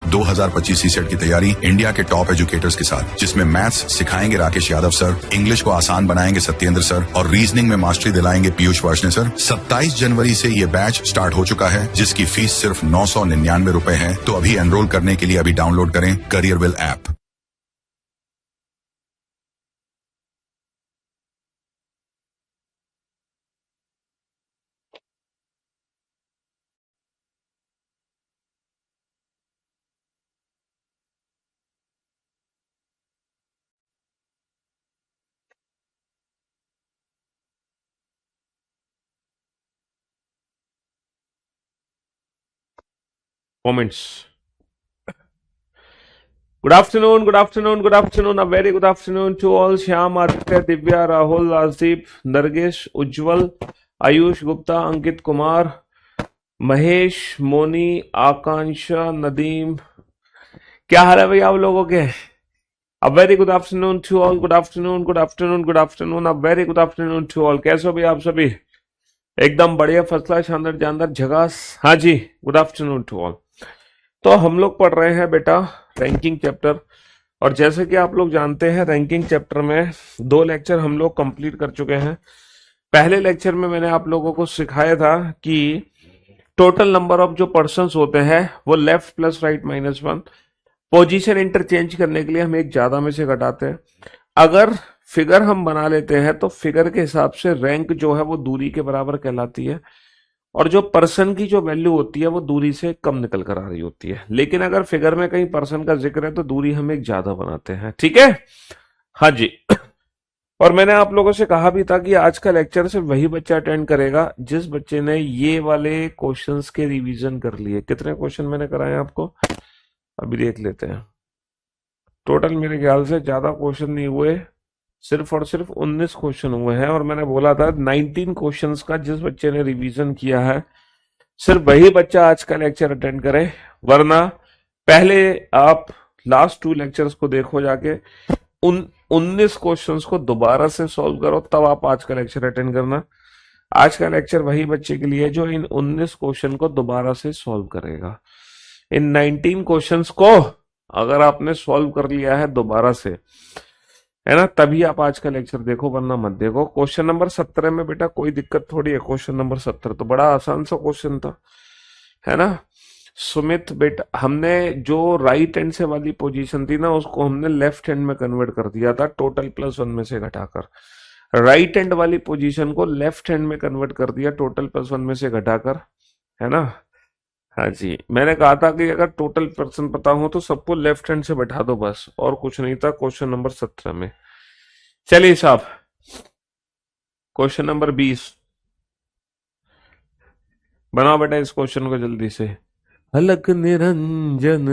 2025 CSAT की तैयारी India के टॉप एजुकेटर्स के साथ, जिसमें मैथ्स सिखाएंगे राकेश यादव सर, इंग्लिश को आसान बनाएंगे सत्येंद्र सर और रीजनिंग में मास्टरी दिलाएंगे पीयूष वर्षने सर। 27 जनवरी से ये बैच स्टार्ट हो चुका है, जिसकी फीस सिर्फ 999 रुपए है। तो अभी एनरोल करने के लिए अभी डाउनलोड करें करियरविल app. Comments. Good afternoon, good afternoon, good afternoon. A very good afternoon to all. Shyam, Aditya, Divya, Rahul, Azdeep, Nargesh, Ujjwal, Ayush Gupta, Ankit Kumar, Mahesh, Moni, Akanksha, Nadeem, क्या हाल है भाई आप लोगों के? A very good afternoon to all, good afternoon, good afternoon, good afternoon, a very good afternoon to all. कैसे हो भाई आप सभी? एकदम बढ़िया, फर्स्ट क्लास, शानदार, जानदार, झकास। हाँ जी, गुड आफ्टरनून टू ऑल। तो हम लोग पढ़ रहे हैं बेटा रैंकिंग चैप्टर, और जैसे कि आप लोग जानते हैं रैंकिंग चैप्टर में 2 लेक्चर हम लोग कंप्लीट कर चुके हैं। पहले लेक्चर में मैंने आप लोगों को सिखाया था कि टोटल नंबर ऑफ जो पर्सन्स होते हैं वो left plus right minus 1, position interchange करने के लिए हम एक ज्यादा में से घटाते हैं। अगर फिगर हम बना लेते हैं तो फिगर के हिसाब से रैंक जो है वो दूरी के बराबर कहलाती है, और जो पर्सन की जो वैल्यू होती है वो दूरी से कम निकल कर आ रही होती है। लेकिन अगर फिगर में कहीं पर्सन का जिक्र है तो दूरी हम एक ज्यादा बनाते हैं, ठीक है? हाँ जी। और मैंने आप लोगों से कहा भी था कि आज का लेक्चर सिर्फ वही बच्चा अटेंड करेगा जिस बच्चे ने ये वाले क्वेश्चंस के रिवीजन कर लिए। कितने क्वेश्चन मैंने कराए आपको अभी देख लेते हैं। टोटल मेरे ख्याल से ज्यादा क्वेश्चन नहीं हुए, सिर्फ और सिर्फ 19 क्वेश्चन हुए हैं। और मैंने बोला था 19 क्वेश्चंस का जिस बच्चे ने रिवीजन किया है सिर्फ वही बच्चा आज का लेक्चर अटेंड करे, वरना पहले आप लास्ट 2 लेक्चर्स को देखो जाके, उन 19 क्वेश्चंस को दोबारा से सॉल्व करो, तब आप आज का लेक्चर अटेंड करना। आज का लेक्चर वही बच्चे के लिए जो इन 19 क्वेश्चन को दोबारा से सॉल्व करेगा। इन 19 क्वेश्चंस को अगर आपने सॉल्व कर लिया है दोबारा से, है ना, तभी आप आज का लेक्चर देखो, वरना मत देखो। क्वेश्चन नंबर 17 में बेटा कोई दिक्कत थोड़ी है। क्वेश्चन नंबर 17 तो बड़ा आसान सा क्वेश्चन था, है ना सुमित बेटा। हमने जो राइट हैंड से वाली पोजीशन थी ना, उसको हमने लेफ्ट हैंड में कन्वर्ट कर दिया था टोटल प्लस 1 में से घटाकर। राइट हैंड वाली पोजीशन को लेफ्ट हैंड में कन्वर्ट कर दिया टोटल प्लस 1 में से घटाकर, है ना। हाँ जी, मैंने कहा था कि अगर टोटल पर्सन पता हो तो सबको लेफ्ट हैंड से बैठा दो बस, और कुछ नहीं था क्वेश्चन नंबर 17 में। चलिए साहब, क्वेश्चन नंबर 20 बनाओ बेटा इस क्वेश्चन को जल्दी से। अलक निरंजन,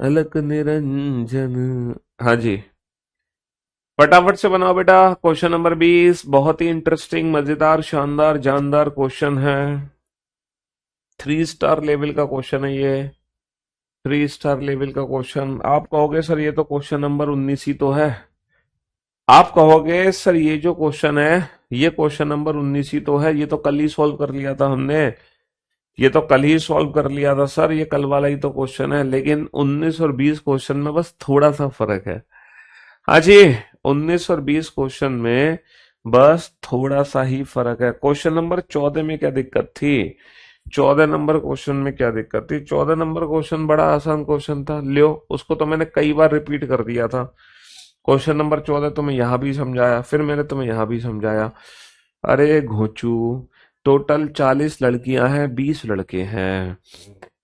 अलक निरंजन। हाँ जी, फटाफट से बनाओ बेटा क्वेश्चन नंबर 20। बहुत ही इंटरेस्टिंग, मजेदार, शानदार, जानदार क्वेश्चन है। 3 स्टार लेवल का क्वेश्चन है ये, 3 स्टार लेवल का क्वेश्चन। आप कहोगे सर ये तो क्वेश्चन नंबर 19 ही तो है। आप कहोगे सर ये जो क्वेश्चन है ये क्वेश्चन नंबर 19 ही तो है, ये तो कल ही सॉल्व कर लिया था हमने, ये तो कल ही सॉल्व कर लिया था सर, ये कल वाला ही तो क्वेश्चन है। लेकिन 19 और 20 क्वेश्चन में बस थोड़ा सा फर्क है। हाँ जी, 19 और 20 क्वेश्चन में बस थोड़ा सा ही फर्क है। क्वेश्चन नंबर 14 में क्या दिक्कत थी? 14 नंबर क्वेश्चन में क्या दिक्कत थी? 14 नंबर क्वेश्चन बड़ा आसान क्वेश्चन था, लियो उसको तो मैंने कई बार रिपीट कर दिया था। क्वेश्चन नंबर 14 तुम्हें यहां भी समझाया, फिर मैंने तुम्हें यहां भी समझाया। अरे घोचू, टोटल 40 लड़कियां हैं, 20 लड़के हैं।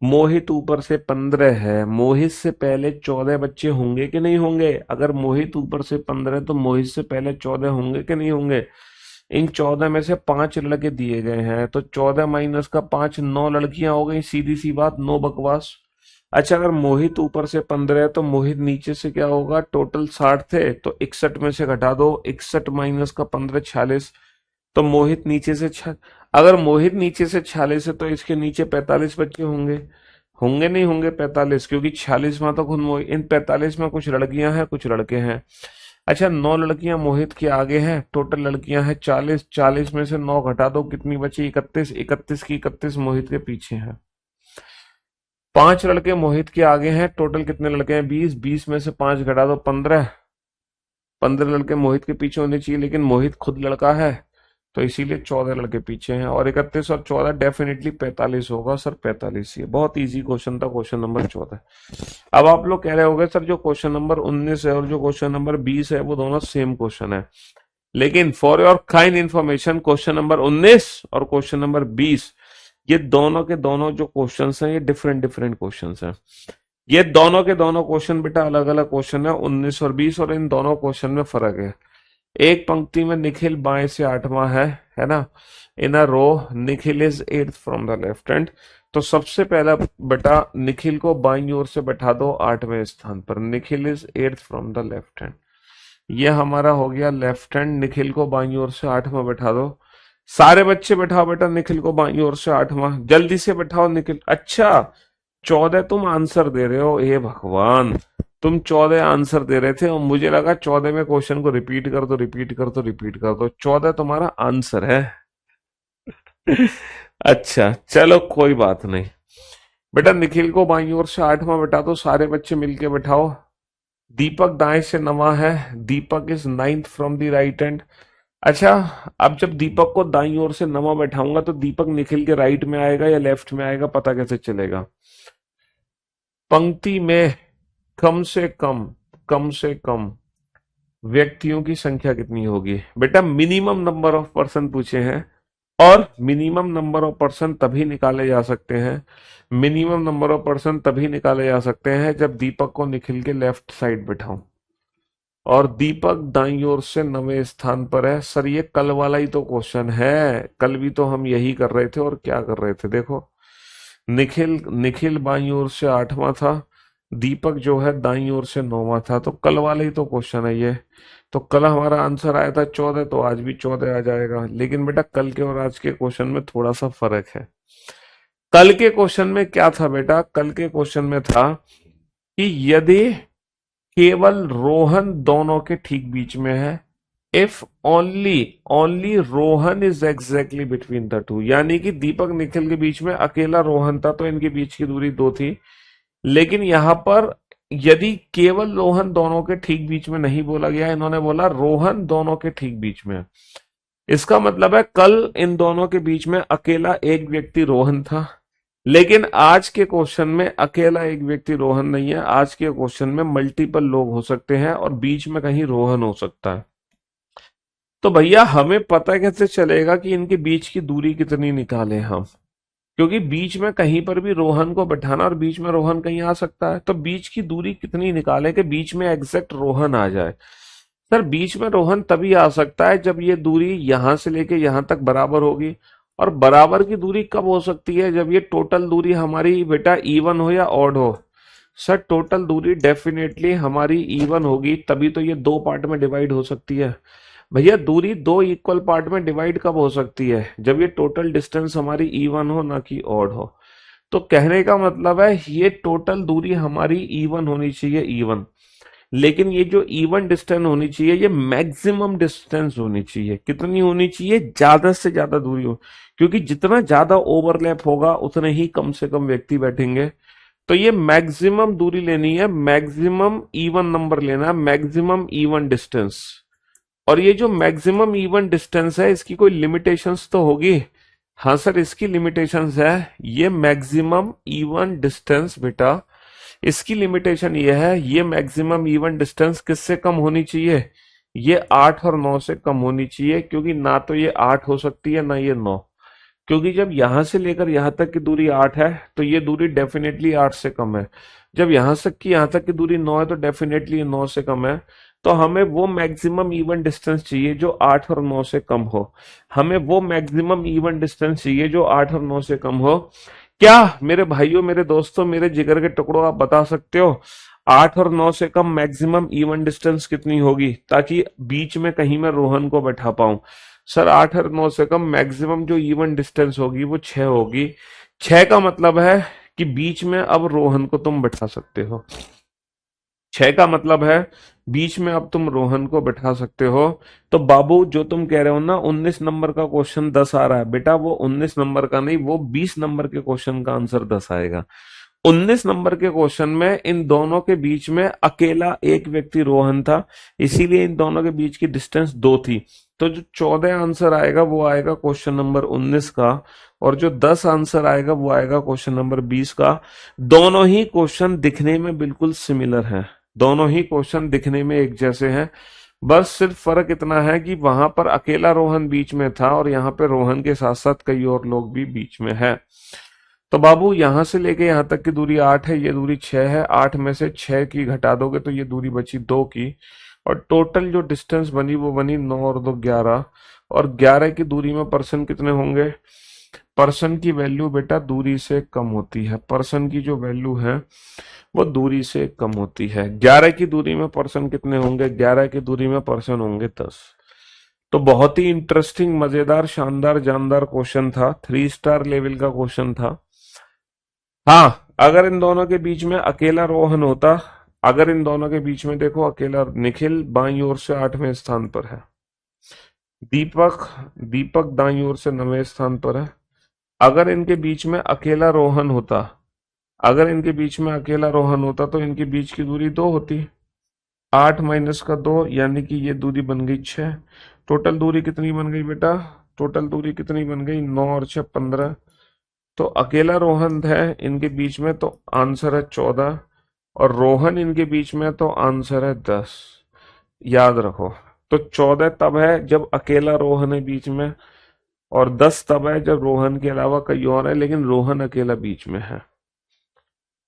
मोहित ऊपर से 15 है, मोहित से पहले 14 बच्चे होंगे कि नहीं होंगे? अगर मोहित ऊपर से 15 तो मोहित से पहले 14 होंगे कि नहीं होंगे? इन 14 में से 5 लड़के दिए गए हैं, तो 14 माइनस का 5, 9 लड़कियां हो गई। सीधी सी बात, नो बकवास। अच्छा, अगर मोहित ऊपर से 15 है तो मोहित नीचे से क्या होगा? टोटल 60 थे तो 61 में से घटा दो, 61 माइनस का 15, 46। तो मोहित नीचे से अगर मोहित नीचे से 46 है तो इसके नीचे 45 बच्चे होंगे, होंगे नहीं होंगे 45? क्योंकि 46 में तो खुद मोहित, इन 45 में कुछ लड़कियां हैं कुछ लड़के हैं। अच्छा, 9 लड़कियां मोहित के आगे हैं, टोटल लड़कियां हैं 40, 40 में से 9 घटा दो, कितनी बची? 31, 31 की 31 मोहित के पीछे है। 5 लड़के मोहित के आगे हैं, टोटल कितने लड़के हैं? 20। 20 में से 5 घटा दो 15। 15 लड़के मोहित के पीछे होने चाहिए, लेकिन मोहित खुद लड़का है तो इसीलिए 14 लड़के पीछे हैं। और 31 और 14 डेफिनेटली 45 होगा सर, 45 ही है। बहुत इजी क्वेश्चन था, क्वेश्चन नंबर 14। अब आप लोग कह रहे होंगे सर जो क्वेश्चन नंबर 19 है और जो क्वेश्चन नंबर 20 है वो दोनों सेम क्वेश्चन है, लेकिन for your kind information question number 19 और क्वेश्चन नंबर 20 ये दोनों के दोनों जो क्वेश्चंस हैं ये डिफरेंट डिफरेंट क्वेश्चंस हैं। ये दोनों के दोनों क्वेश्चन बेटा अलग अलग क्वेश्चन है, 19 और 20, और इन दोनों क्वेश्चन में फर्क है। एक पंक्ति में निखिल बाएं से 8वां है ना। In a row Nikhil is 8th from the left hand. तो सबसे पहला बेटा निखिल को बाईं ओर से बैठा दो 8वें स्थान पर। Nikhil is 8th from the left hand, ये हमारा हो गया लेफ्ट हैंड। निखिल को बाईं ओर से 8वां बैठा दो। सारे बच्चे बैठाओ बेटा निखिल को बाईं ओर से 8वां, जल्दी से बैठाओ निखिल। अच्छा 14 तुम आंसर दे रहे हो, हे भगवान, तुम 14 आंसर दे रहे थे और मुझे लगा 14 में क्वेश्चन को रिपीट कर दो, रिपीट कर दो, रिपीट कर दो। 14 तुम्हारा आंसर है। अच्छा चलो कोई बात नहीं बेटा, निखिल को बाईं ओर से 8वां बैठा दो। सारे बच्चे मिलके बैठाओ। दीपक दाएं से 9वां है। Deepak is 9th from the right hand. अच्छा अब जब दीपक को दाईं ओर से 9वां बैठाऊंगा तो दीपक निखिल के राइट में आएगा या लेफ्ट में आएगा, पता कैसे चलेगा? पंक्ति में कम से कम व्यक्तियों की संख्या कितनी होगी? बेटा मिनिमम नंबर ऑफ पर्सन पूछे हैं, और मिनिमम नंबर ऑफ पर्सन तभी निकाले जा सकते हैं, मिनिमम नंबर ऑफ पर्सन तभी निकाले जा सकते हैं जब दीपक को निखिल के लेफ्ट साइड बैठाऊं और दीपक दाईं ओर से 9वें स्थान पर है। सर ये कल वाला ही तो क्वेश्चन है, कल भी तो हम यही कर रहे थे। और क्या कर रहे थे देखो, निखिल निखिल बाईं ओर से 8वां था, दीपक जो है दाईं ओर से 9वां था। तो कल वाला ही तो क्वेश्चन है ये। तो कल हमारा आंसर आया था 14, तो आज भी 14 आ जाएगा। लेकिन बेटा कल के और आज के क्वेश्चन में थोड़ा सा फर्क है। कल के क्वेश्चन में क्या था बेटा? कल के क्वेश्चन में था कि यदि केवल रोहन दोनों के ठीक बीच में है, if only Rohan is exactly between the to, यानी कि दीपक निखिल के बीच में अकेला रोहन था तो इनके बीच की दूरी 2 थी। लेकिन यहां पर यदि केवल रोहन दोनों के ठीक बीच में नहीं बोला गया, इन्होंने बोला रोहन दोनों के ठीक बीच में। इसका मतलब है कल इन दोनों के बीच में अकेला एक व्यक्ति रोहन था, लेकिन आज के क्वेश्चन में अकेला एक व्यक्ति रोहन नहीं है। आज के क्वेश्चन में मल्टीपल लोग हो सकते हैं और बीच में कहीं रोहन हो सकता है। तो भैया हमें पता कैसे चलेगा कि इनके बीच की दूरी कितनी निकालें हम? क्योंकि बीच में कहीं पर भी रोहन को बैठाना और बीच में रोहन कहीं आ सकता है। तो बीच की दूरी कितनी निकालें कि बीच में एग्जैक्ट रोहन आ जाए? सर बीच में रोहन तभी आ सकता है जब ये दूरी यहां से लेके यहां तक बराबर होगी। और बराबर की दूरी कब हो सकती है? जब ये टोटल दूरी हमारी बेटा इवन हो या ऑड हो। सर टोटल दूरी डेफिनेटली हमारी इवन होगी, तभी तो ये 2 पार्ट में डिवाइड हो सकती है। भैया दूरी 2 इक्वल पार्ट में डिवाइड कब हो सकती है? जब ये टोटल डिस्टेंस हमारी इवन हो ना कि ऑड हो। तो कहने का मतलब है ये टोटल दूरी हमारी इवन होनी चाहिए, इवन। लेकिन ये जो इवन डिस्टेंस होनी चाहिए ये मैक्सिमम डिस्टेंस होनी चाहिए। कितनी होनी चाहिए? ज्यादा से ज्यादा दूरी हो, क्योंकि जितना ज्यादा ओवरलैप होगा उतने ही कम से कम व्यक्ति बैठेंगे। तो ये मैक्सिमम दूरी लेनी है, मैक्सिमम इवन नंबर लेना है, मैक्सिमम इवन डिस्टेंस। और ये जो मैक्सिमम इवन डिस्टेंस है इसकी कोई लिमिटेशंस तो होगी? हाँ सर इसकी लिमिटेशंस है। ये मैक्सिमम इवन डिस्टेंस बेटा, इसकी लिमिटेशन ये है, ये मैक्सिमम इवन डिस्टेंस किससे कम होनी चाहिए? ये 8 और 9 से कम होनी चाहिए, क्योंकि ना तो ये 8 हो सकती है ना ये 9। क्योंकि जब यहां से लेकर यहां तक की दूरी 8 है तो ये दूरी डेफिनेटली 8 से कम है। जब यहां तक की यहां तक की दूरी 9 है तो डेफिनेटली ये 9 से कम है। तो हमें वो मैक्सिमम इवन डिस्टेंस चाहिए जो 8 और 9 से कम हो। हमें वो मैक्सिमम इवन डिस्टेंस चाहिए जो 8 और 9 से कम हो। क्या मेरे भाइयों, मेरे दोस्तों, मेरे जिगर के टुकड़ों, आप बता सकते हो 8 और 9 से कम मैक्सिमम इवन डिस्टेंस कितनी होगी, ताकि बीच में कहीं मैं रोहन को बैठा पाऊं? सर 8 और 9 से कम मैक्सिमम जो इवन डिस्टेंस होगी वो 6 होगी। 6 का मतलब है कि बीच में अब रोहन को तुम बैठा सकते हो। 6 का मतलब है बीच में अब तुम रोहन को बैठा सकते हो। तो बाबू जो तुम कह रहे हो ना 19 नंबर का क्वेश्चन 10 आ रहा है, बेटा वो 19 नंबर का नहीं, वो 20 नंबर के क्वेश्चन का आंसर 10 आएगा। 19 नंबर के क्वेश्चन में इन दोनों के बीच में अकेला एक व्यक्ति रोहन था, इसीलिए इन दोनों के बीच की डिस्टेंस 2 थी। तो जो 14 आंसर आएगा वो आएगा क्वेश्चन नंबर 19 का, और जो 10 आंसर आएगा वो आएगा क्वेश्चन नंबर 20 का। दोनों ही क्वेश्चन दिखने में बिल्कुल सिमिलर हैं, दोनों ही क्वेश्चन दिखने में एक जैसे हैं, बस सिर्फ फर्क इतना है कि वहां पर अकेला रोहन बीच में था और यहाँ पे रोहन के साथ साथ कई और लोग भी बीच में है। तो बाबू यहां से लेके यहां तक की दूरी 8 है, ये दूरी 6 है, 8 में से 6 की घटा दोगे तो ये दूरी बची 2 की, और टोटल जो डिस्टेंस बनी वो बनी 9 और 2 11, और 11 की दूरी में पर्सन कितने होंगे? पर्सन की वैल्यू बेटा दूरी से कम होती है, पर्सन की जो वैल्यू है वो दूरी से कम होती है। 11 की दूरी में पर्सन कितने होंगे? 11 की दूरी में पर्सन होंगे 10। तो बहुत ही इंटरेस्टिंग, मजेदार, शानदार, जानदार क्वेश्चन था, 3 स्टार लेवल का क्वेश्चन था। हाँ, अगर इन दोनों के बीच में अकेला रोहन होता, अगर इन दोनों के बीच में देखो अकेला निखिल बाईं ओर से 8वें स्थान पर है, दीपक दीपक दाईं ओर से 9वें स्थान पर है। अगर इनके बीच में अकेला रोहन होता, अगर इनके बीच में अकेला रोहन होता तो इनके बीच की दूरी 2 होती, 8 माइनस का 2 यानी कि ये दूरी बन गई 6। टोटल दूरी कितनी बन गई बेटा? टोटल दूरी कितनी बन गई? 9 और 6 15। तो अकेला रोहन है इनके बीच में तो आंसर है 14, और रोहन इनके बीच में तो आंसर है 10। याद रखो, तो 14 तब है जब अकेला रोहन है बीच में, और 10 तब है जब रोहन के अलावा कई और है लेकिन रोहन अकेला बीच में है।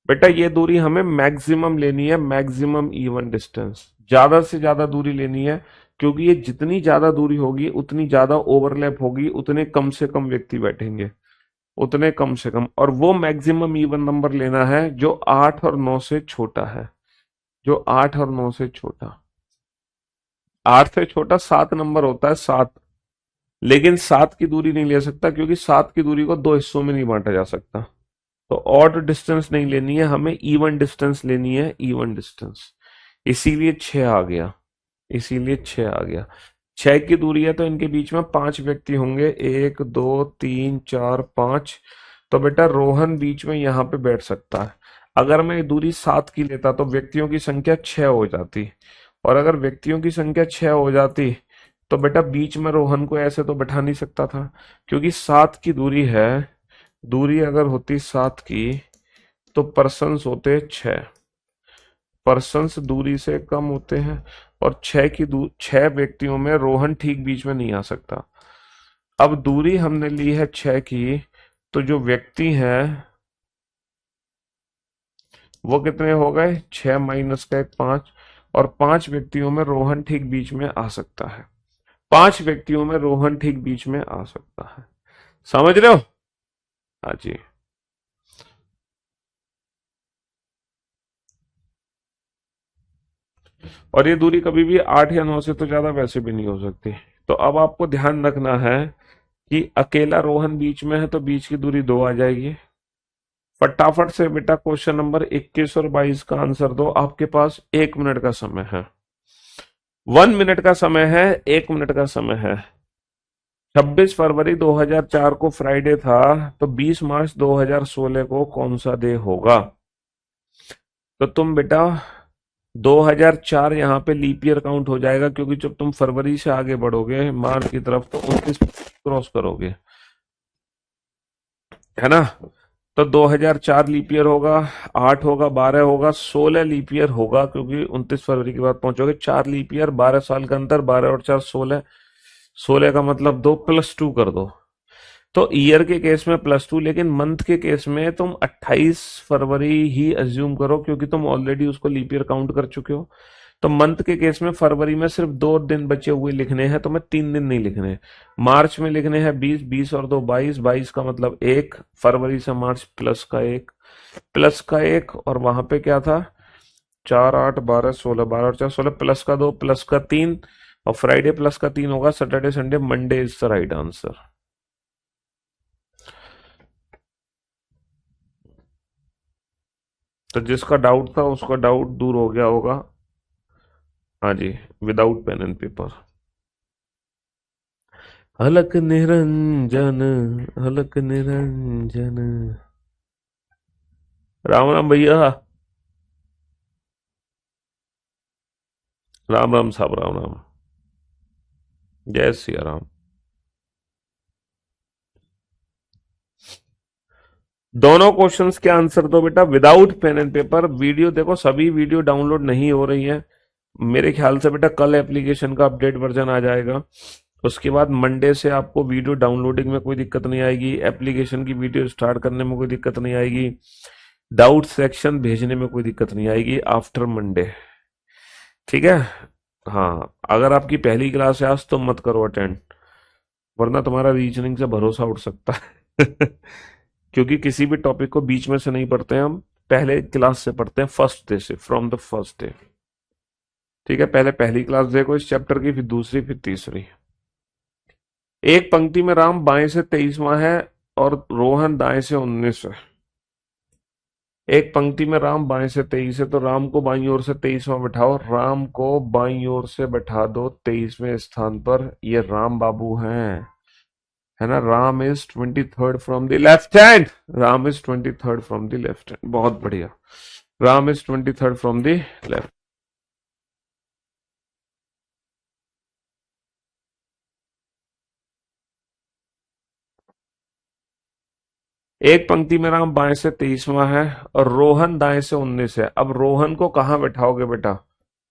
बेटा ये दूरी हमें मैक्सिमम लेनी है, मैक्सिमम इवन डिस्टेंस, ज्यादा से ज्यादा दूरी लेनी है, क्योंकि ये जितनी ज्यादा दूरी होगी उतनी ज्यादा ओवरलैप होगी, उतने कम से कम व्यक्ति बैठेंगे, उतने कम से कम, और वो मैक्सिमम इवन नंबर लेना है जो 8 और 9 से छोटा है, जो 8 और 9 से छोटा। 8 से छोटा 7 नंबर होता है, 7, लेकिन 7 की दूरी नहीं ले सकता क्योंकि 7 की दूरी को 2 हिस्सों में नहीं बांटा जा सकता। तो ऑड डिस्टेंस नहीं लेनी है हमें, इवन डिस्टेंस लेनी है, इवन डिस्टेंस, इसीलिए 6 आ गया, इसीलिए 6 आ गया। 6 की दूरी है तो इनके बीच में 5 व्यक्ति होंगे, 1 2 3 4 5। तो बेटा रोहन बीच में यहाँ पे बैठ सकता है। अगर मैं दूरी 7 की लेता तो व्यक्तियों की संख्या 6 हो जाती, और अगर व्यक्तियों की संख्या 6 हो जाती तो बेटा बीच में रोहन को ऐसे तो बैठा नहीं सकता था, क्योंकि 7 की दूरी है, दूरी अगर होती 7 की तो पर्सन्स होते 6, पर्सन्स दूरी से कम होते हैं, और 6 व्यक्तियों में रोहन ठीक बीच में नहीं आ सकता। अब दूरी हमने ली है 6 की, तो जो व्यक्ति हैं वो कितने हो गए? 6 माइनस का 1 5, और 5 व्यक्तियों में रोहन ठीक बीच में आ सकता है, 5 व्यक्तियों में रोहन ठीक बीच में आ सकता है। समझ रहे हो? हाँ जी। और ये दूरी कभी भी 8 या 9 से तो ज्यादा वैसे भी नहीं हो सकती। तो अब आपको ध्यान रखना है कि अकेला रोहन बीच में है तो बीच की दूरी 2 आ जाएगी। फटाफट से बेटा क्वेश्चन नंबर 21 और 22 का आंसर दो, आपके पास 1 मिनट का समय है, 1 मिनट का समय है, 1 मिनट का समय है। 26 फरवरी 2004 को फ्राइडे था, तो 20 मार्च 2016 को कौन सा डे होगा? तो तुम बेटा 2004 यहाँ पे लीप ईयर काउंट हो जाएगा, क्योंकि जब तुम फरवरी से आगे बढ़ोगे मार्च की तरफ तो 29 क्रॉस करोगे, है ना? तो 2004 लीप ईयर होगा, 8 होगा, 12 होगा, 16 लीप ईयर होगा, क्योंकि 29 फरवरी के बाद पहुंचोगे। 4 लीप ईयर, 12 साल का अंतर, 12 और 4 16, 16 का मतलब 2 प्लस 2 कर दो। तो ईयर के केस में +2, लेकिन मंथ के केस में तुम 28 फरवरी ही अज्यूम करो, क्योंकि तुम ऑलरेडी उसको लीप ईयर काउंट कर चुके हो। तो मंथ के केस में फरवरी में सिर्फ 2 दिन बचे हुए लिखने हैं, तो मैं 3 दिन नहीं लिखने। मार्च में लिखने हैं 20, 20 और 2 22, 22 का मतलब 1, फरवरी से मार्च प्लस का 1, प्लस का 1, और वहां पे क्या था? 4 8 12 16, 12 और 4 16, प्लस का 2, प्लस का 3, और फ्राइडे प्लस का 3 होगा, Saturday Sunday, Monday is the right answer. तो जिसका डाउट था उसका डाउट दूर हो गया होगा। हाँ जी, विदाउट पेन एंड पेपर। हलक निरंजन, हलक निरंजन, राम राम भैया। राम राम साहब, राम राम। जय सिया राम। दोनों क्वेश्चंस के आंसर दो बेटा without pen and paper. Video देखो, सभी वीडियो डाउनलोड नहीं हो रही है। मेरे ख्याल से बेटा कल एप्लीकेशन का अपडेट वर्जन आ जाएगा। उसके बाद मंडे से आपको वीडियो डाउनलोडिंग में कोई दिक्कत नहीं आएगी, एप्लीकेशन की वीडियो स्टार्ट करने में कोई दिक्कत नहीं आएगी, डाउट सेक्शन भेजने में कोई दिक्कत नहीं आएगी आफ्टर मंडे। ठीक है। हाँ, अगर आपकी पहली क्लास है आज तो मत करो अटेंड, वरना तुम्हारा रीजनिंग से भरोसा उठ सकता है। क्योंकि किसी भी टॉपिक को बीच में से नहीं पढ़ते हैं हम, पहले क्लास से पढ़ते हैं, फर्स्ट डे से, फ्रॉम द फर्स्ट डे। ठीक है, पहले पहली क्लास देखो इस चैप्टर की, फिर दूसरी, फिर तीसरी। एक पंक्ति में राम बाएं से 23वां है और रोहन दाएं से 19 है। एक पंक्ति में राम बाएं से 23 है, तो राम को बाईं ओर से 23वां बैठाओ। राम को बाईं ओर से बैठा दो 23वें स्थान पर। ये राम बाबू हैं, है ना। Ram is 23rd from the left hand. Ram is 23rd from the left hand. बहुत बढ़िया। Ram is 23rd from the left. एक पंक्ति में राम बाएं से 23वां है और रोहन दाएं से 19 है। अब रोहन को कहां बैठाओगे बेटा?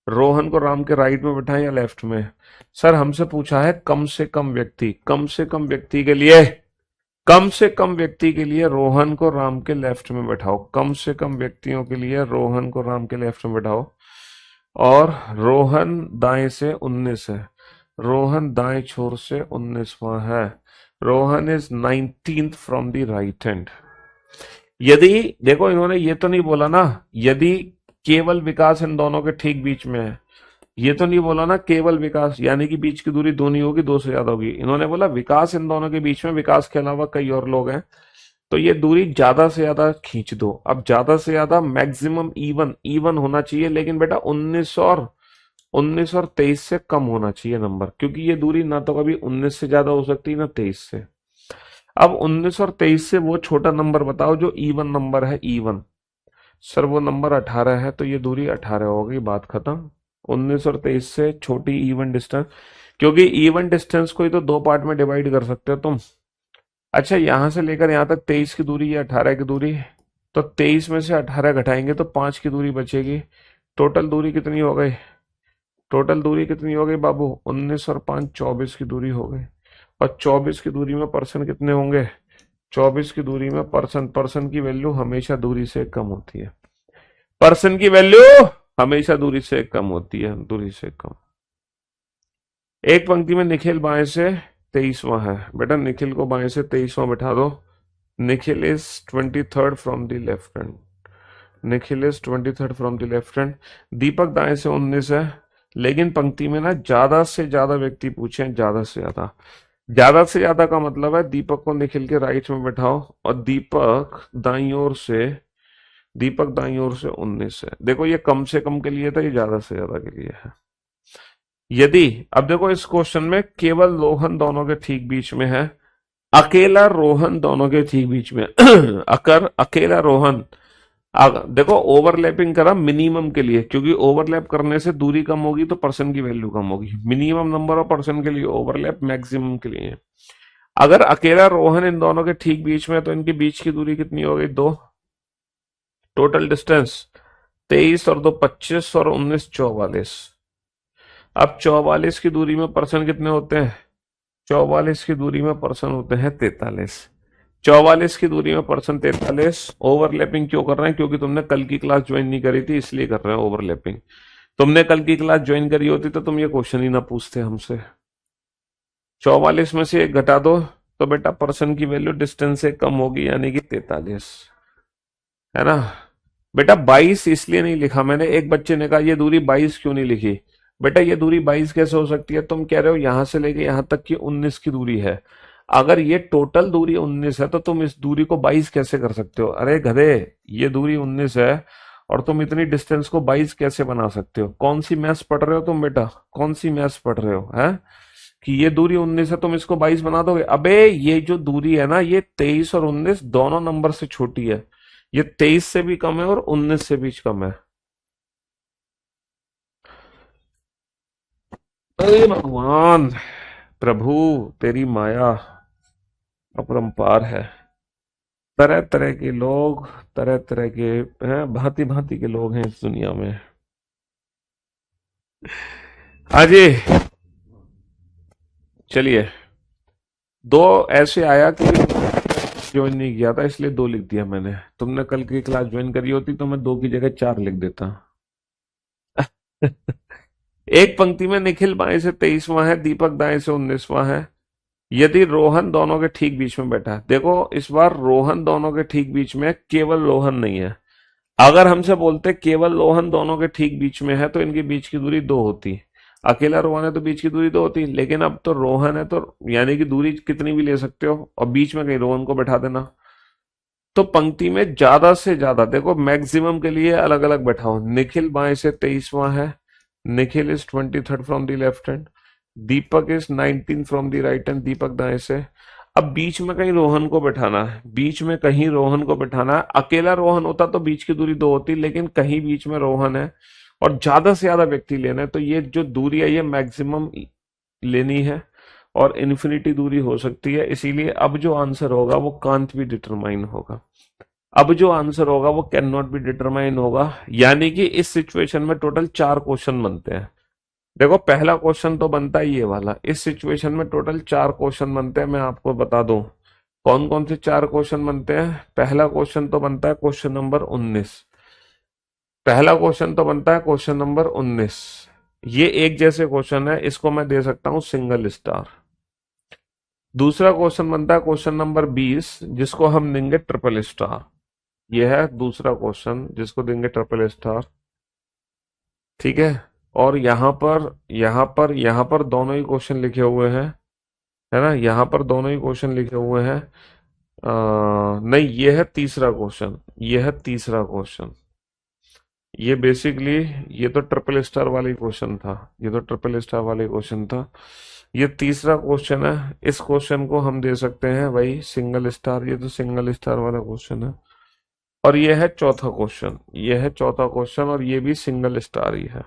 रोहन को राम के राइट में बैठाएं या लेफ्ट में? सर हमसे पूछा है कम से कम व्यक्ति, कम से कम व्यक्ति के लिए, कम से कम व्यक्ति के लिए रोहन को राम के लेफ्ट में बैठाओ। कम से कम व्यक्तियों के लिए रोहन को राम के लेफ्ट में बैठाओ। और रोहन दाएं से 19 है, रोहन दाएं छोर से 19वां है। Rohan is 19th from the right hand. यदि देखो, इन्होंने ये तो नहीं बोला ना यदि केवल विकास इन दोनों के ठीक बीच में है। ये तो नहीं बोला ना केवल विकास, यानी कि बीच की दूरी दो नहीं होगी, दो से ज्यादा होगी। इन्होंने बोला विकास इन दोनों के बीच में, विकास के अलावा कई और लोग हैं, तो ये दूरी ज्यादा से ज्यादा खींच दो। अब ज्यादा से ज्यादा मैक्सिमम इवन इवन होना चाहिए, लेकिन बेटा 19 और 23 से कम होना चाहिए नंबर, क्योंकि ये दूरी ना तो कभी 19 से ज्यादा हो सकती ना 23 से। अब 19 और 23 से वो छोटा नंबर बताओ जो इवन नंबर है। इवन सर वो नंबर 18 है, तो ये दूरी 18 होगी, बात खत्म। 19 और 23 से छोटी इवन डिस्टेंस, क्योंकि इवन डिस्टेंस को ही तो दो पार्ट में डिवाइड कर सकते हो तुम। अच्छा, यहां से लेकर यहां तक 23 की दूरी, ये 18 की दूरी, तो 23 में से 18 घटाएंगे तो 5 की दूरी बचेगी। टोटल दूरी कितनी हो गई? टोटल दूरी कितनी हो गई बाबू? 19 और 5 24 की दूरी हो गई। और 24 की दूरी में पर्सन कितने होंगे? 24 की दूरी में पर्सन, पर्सन की वैल्यू हमेशा दूरी से कम होती है। पर्सन की वैल्यू हमेशा दूरी से कम होती है, दूरी से कम। एक पंक्ति में निखिल बाएं से 23वां है। बेटा निखिल को बाएं से 23वां बैठा दो। Nikhil is 23rd from the left hand. Nikhil is 23rd from the left hand. Deepak दाएं से 19 है, लेकिन पंक्ति में ना ज्यादा से ज्यादा व्यक्ति पूछे हैं, ज्यादा से ज्यादा। ज्यादा से ज्यादा का मतलब है दीपक को निखिल के राइट में बैठाओ और दीपक दाईं ओर से 19 है। देखो ये कम से कम के लिए था, ये ज्यादा से ज्यादा के लिए है। यदि अब देखो इस क्वेश्चन में केवल रोहन दोनों के ठीक बीच में है, अकेला रोहन दोनों के ठीक बीच में अकर अकेला रोहन। देखो ओवरलैपिंग करा मिनिमम के लिए, क्योंकि ओवरलैप करने से दूरी कम होगी तो पर्सन की वैल्यू कम होगी। मिनिमम नंबर ऑफ पर्सन के लिए ओवरलैप, मैक्सिमम के लिए। अगर अकेला रोहन इन दोनों के ठीक बीच में है, तो इनके बीच की दूरी कितनी हो गई? 2। टोटल डिस्टेंस 23 और 2 25 और 19 44। अब 44 की दूरी में पर्सन कितने होते हैं? 44 की दूरी में पर्सन होते हैं 43। 44 की दूरी में पर्सन 43। ओवरलैपिंग क्यों कर रहे हैं? क्योंकि तुमने कल की क्लास ज्वाइन नहीं करी थी, इसलिए कर रहे हैं ओवरलैपिंग। तुमने कल की क्लास ज्वाइन करी होती तो तुम ये क्वेश्चन ही ना पूछते हमसे। 44 में से एक घटा दो तो बेटा पर्सन की वैल्यू डिस्टेंस से कम होगी, यानी कि 43, है ना। बेटा 22 इसलिए नहीं लिखा मैंने। एक बच्चे ने कहा ये दूरी 22 क्यों नहीं लिखी? बेटा ये दूरी 22 कैसे हो सकती है? तुम कह रहे हो यहां से लेके यहां तक की 19 की दूरी है। अगर ये टोटल दूरी 19 है तो तुम इस दूरी को 22 कैसे कर सकते हो? अरे गधे, ये दूरी 19 है और तुम इतनी डिस्टेंस को 22 कैसे बना सकते हो? कौन सी मैथ्स पढ़ रहे हो तुम बेटा? कौन सी मैथ्स पढ़ रहे हो है कि ये दूरी 19 है तुम इसको 22 बना दोगे? अबे ये जो दूरी है ना, ये 23 और 19 दोनों नंबर से छोटी है। ये 23 से भी कम है और 19 से भी कम है। अरे भगवान, प्रभु, तेरी माया अपरंपार है। तरह तरह के लोग, तरह तरह के हैं, भांति भांति के लोग हैं इस दुनिया में। आजी, चलिए। दो ऐसे आया कि ज्वाइन नहीं किया था, इसलिए दो लिख दिया मैंने। तुमने कल की क्लास ज्वाइन करी होती तो मैं दो की जगह चार लिख देता। एक पंक्ति में निखिल बाएं से 23वां है, दीपक दाएं से 19वां है। यदि रोहन दोनों के ठीक बीच में बैठा है, देखो इस बार रोहन दोनों के ठीक बीच में है, केवल रोहन नहीं है। अगर हमसे बोलते केवल रोहन दोनों के ठीक बीच में है तो इनके बीच की दूरी दो होती। अकेला रोहन है तो बीच की दूरी दो होती, लेकिन अब तो रोहन है तो यानी कि दूरी कितनी भी ले सकते हो और बीच में कहीं रोहन को बैठा देना। तो पंक्ति में ज्यादा से ज्यादा देखो, मैक्सिमम के लिए अलग अलग बैठाओ। निखिल बाएं से 23वां है, Nikhil is 23rd from the left hand, Deepak is 19 from the right hand, Deepak दाएं से। अब बीच में कहीं रोहन को बैठाना है, बीच में कहीं रोहन को बैठाना है। अकेला रोहन होता तो बीच की दूरी दो होती, लेकिन कहीं बीच में रोहन है और ज्यादा से ज्यादा व्यक्ति लेना है, तो ये जो दूरी है ये मैक्सिमम लेनी है और इन्फिनिटी दूरी हो सकती है। इसीलिए अब जो आंसर होगा वो कांट बी डिटरमाइन होगा। अब जो आंसर होगा वो कैन नॉट बी डिटरमाइन होगा। यानी कि इस सिचुएशन में टोटल चार क्वेश्चन बनते हैं। देखो पहला क्वेश्चन तो बनता है ये वाला, इस सिचुएशन में टोटल चार क्वेश्चन बनते हैं। मैं आपको बता दूं कौन कौन से चार क्वेश्चन बनते हैं। पहला क्वेश्चन तो बनता है क्वेश्चन नंबर 19। पहला क्वेश्चन तो बनता है क्वेश्चन नंबर 19। ये एक जैसे क्वेश्चन है, इसको मैं दे सकता हूं सिंगल स्टार। दूसरा क्वेश्चन बनता है क्वेश्चन नंबर 20, जिसको हम देंगे ट्रिपल स्टार। ये है दूसरा क्वेश्चन जिसको देंगे ट्रिपल स्टार। ठीक है। और यहाँ पर दोनों ही क्वेश्चन लिखे हुए हैं, है ना। यहाँ पर दोनों ही क्वेश्चन लिखे हुए हैं। नहीं, ये है तीसरा क्वेश्चन, ये है तीसरा क्वेश्चन। ये बेसिकली, ये तो ट्रिपल स्टार वाली क्वेश्चन था, ये तो ट्रिपल स्टार वाली क्वेश्चन था। ये तीसरा क्वेश्चन है, इस क्वेश्चन को हम दे सकते हैं भाई सिंगल स्टार, ये तो सिंगल स्टार वाला क्वेश्चन है। और ये है चौथा क्वेश्चन, ये है चौथा क्वेश्चन और ये भी सिंगल स्टार ही है,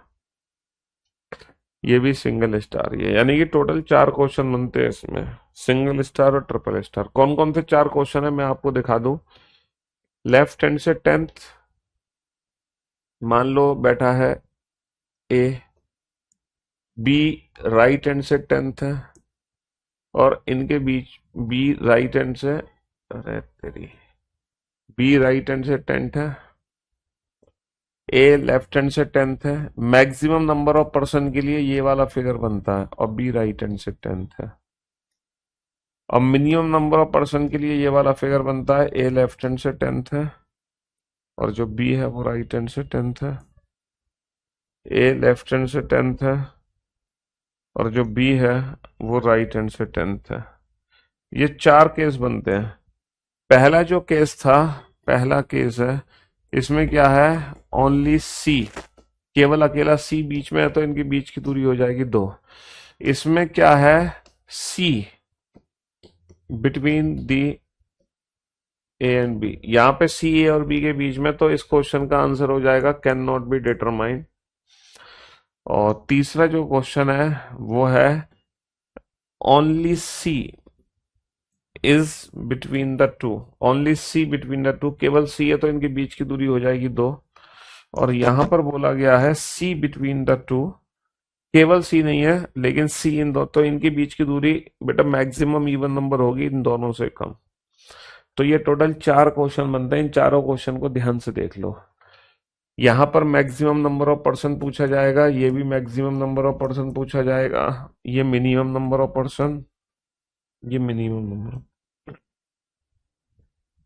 ये भी सिंगल स्टार ही है। यानी कि टोटल चार क्वेश्चन बनते हैं इसमें, सिंगल स्टार और ट्रिपल स्टार। कौन कौन से चार क्वेश्चन है मैं आपको दिखा दूं। लेफ्ट हैंड से 10th मान लो बैठा है ए, बी राइट हैंड से 10th है और इनके बीच बी राइट हैंड से, अरे तेरी, बी राइट हैंड से 10th है, ए लेफ्ट हैंड से 10th है। मैक्सिमम नंबर ऑफ पर्सन के लिए ये वाला फिगर बनता है और बी राइट हैंड से 10th है। और मिनिमम नंबर ऑफ पर्सन के लिए ये वाला फिगर बनता है, ए लेफ्ट हैंड से 10th है और जो बी है वो राइट हैंड से 10th है। ए लेफ्ट हैंड से 10th है और जो बी है वो राइट हैंड से 10th है। ये चार केस बनते हैं। पहला जो केस था, पहला केस है, इसमें क्या है, ओनली सी, केवल अकेला सी बीच में है तो इनकी बीच की दूरी हो जाएगी दो। इसमें क्या है, C between the A and B, यहाँ पे सी ए और बी के बीच में, तो इस क्वेश्चन का आंसर हो जाएगा कैन नॉट बी डिटरमाइन। और तीसरा जो क्वेश्चन है वो है only C is between the two, only C between the two, केवल सी है तो इनके बीच की दूरी हो जाएगी दो। और यहां पर बोला गया है सी बिटवीन द टू, केवल सी नहीं है लेकिन सी इन दो, तो इनके बीच की दूरी बेटा मैक्सिमम इवन नंबर होगी इन दोनों से कम। तो ये टोटल चार क्वेश्चन बनते हैं, इन चारों क्वेश्चन को ध्यान से देख लो। यहां पर मैक्सिमम नंबर ऑफ पर्सन पूछा जाएगा, ये भी मैक्सिमम नंबर ऑफ पर्सन पूछा जाएगा, ये मिनिमम नंबर ऑफ पर्सन, ये मिनिमम नंबर।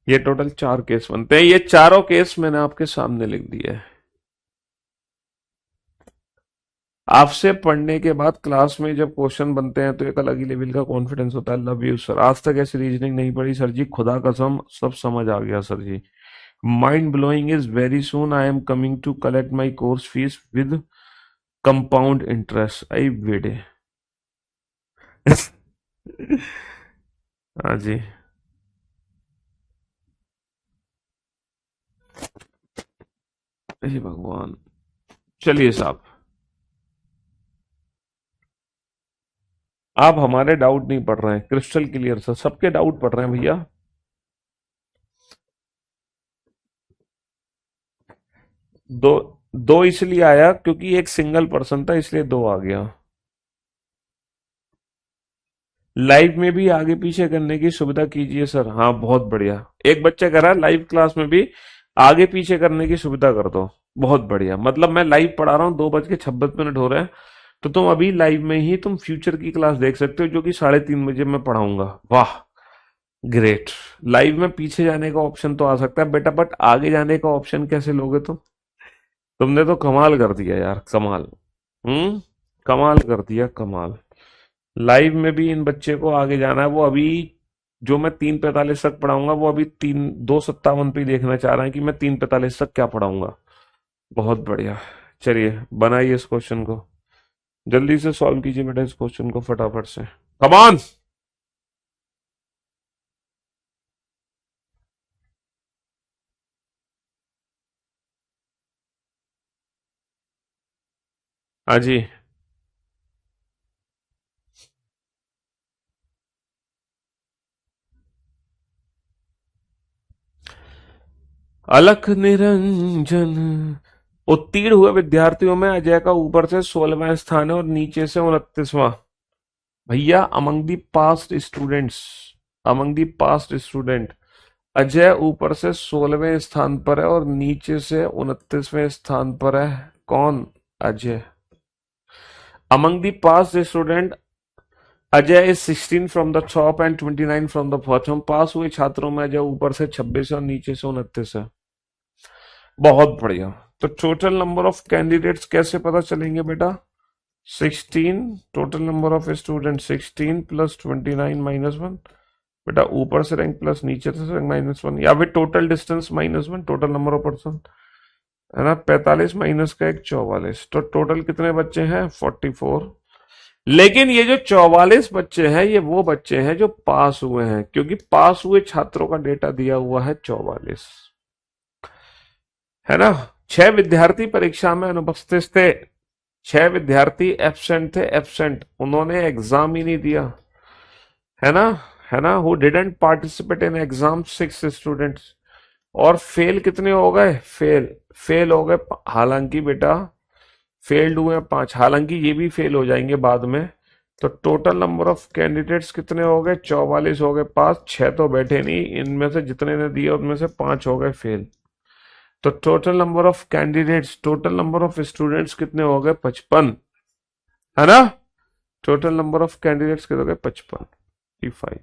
ये टोटल चार केस बनते हैं, ये चारों केस मैंने आपके सामने लिख दिए है। आपसे पढ़ने के बाद क्लास में जब क्वेश्चन बनते हैं तो एक अलग ही लेवल का कॉन्फिडेंस होता है। लव यू सर, आज तक ऐसी रीजनिंग नहीं पढ़ी सर जी, खुदा कसम सब समझ आ गया sir ji. Mind blowing is very soon, I am coming to collect my course fees with compound interest, I वेडे। हाँ जी। हे भगवान। चलिए साहब, आप हमारे डाउट नहीं पढ़ रहे हैं, क्रिस्टल क्लियर सर, सबके डाउट पढ़ रहे हैं भैया। दो, दो इसलिए आया क्योंकि एक सिंगल पर्सन था, इसलिए दो आ गया। लाइव में भी आगे पीछे करने की सुविधा कीजिए सर। हाँ बहुत बढ़िया। एक बच्चा कह रहा है लाइव क्लास में भी आगे पीछे करने की सुविधा कर दो। बहुत बढ़िया, मतलब मैं लाइव पढ़ा रहा हूँ, 2:26 हो रहे हैं, तो तुम अभी लाइव में ही तुम फ्यूचर की क्लास देख सकते हो जो कि 3:30 बजे मैं पढ़ाऊंगा। वाह, ग्रेट। लाइव में पीछे जाने का ऑप्शन तो आ सकता है बेटा, बट आगे जाने का ऑप्शन कैसे लोगे तुम? तुमने तो कमाल कर दिया यार, कमाल। हम्म, कमाल कर दिया, कमाल। लाइव में भी इन बच्चे को आगे जाना है। वो अभी जो मैं 3:45 तक पढ़ाऊंगा, वो अभी 2:57 पे ही देखना चाह रहे हैं कि मैं 3:45 तक क्या पढ़ाऊंगा। बहुत बढ़िया। चलिए बनाइए इस क्वेश्चन को, जल्दी से सॉल्व कीजिए बेटा इस क्वेश्चन को फटाफट से। कमान। हाँ जी। अलख निरंजन। उत्तीर्ण हुए विद्यार्थियों में अजय का ऊपर से 16वां स्थान है और नीचे से 29वां। भैया among the past students, among the past student, Ajay ऊपर से 16वें स्थान पर है और नीचे से 29वें स्थान पर है। कौन? Ajay. Among the past student Ajay is 16 from the top and 29 from the bottom. पास हुए छात्रों में अजय ऊपर से 26 है और नीचे से 29 है। बहुत बढ़िया। तो टोटल नंबर ऑफ कैंडिडेट्स कैसे पता चलेंगे बेटा? 16, total number of student 16 plus 29 -1। बेटा ऊपर से रैंक प्लस नीचे से रैंक -1, या फिर total distance -1, total number of person है ना। 45 माइनस का एक 44, तो टोटल कितने बच्चे हैं? 44। लेकिन ये जो 44 बच्चे हैं, ये वो बच्चे हैं जो पास हुए हैं, क्योंकि पास हुए छात्रों का डेटा दिया हुआ है 44, है ना। 6 विद्यार्थी परीक्षा में अनुपस्थित थे, 6 विद्यार्थी एब्सेंट थे, एब्सेंट, उन्होंने एग्जाम ही नहीं दिया, है ना, है ना। Who didn't participate in exam 6 students. और फेल कितने हो गए? फेल, फेल हो गए, हालांकि बेटा फेल्ड हुए 5, हालांकि ये भी फेल हो जाएंगे बाद में। तो टोटल नंबर ऑफ कैंडिडेट्स कितने हो गए? 44 हो गए पास, 6 तो बैठे नहीं, इनमें से जितने ने दिए उनमें से 5 हो गए फेल। तो total number of candidates, total number of students कितने हो गए? 55, है ना। टोटल नंबर ऑफ कैंडिडेट्स कितने हो गए? 55, 55।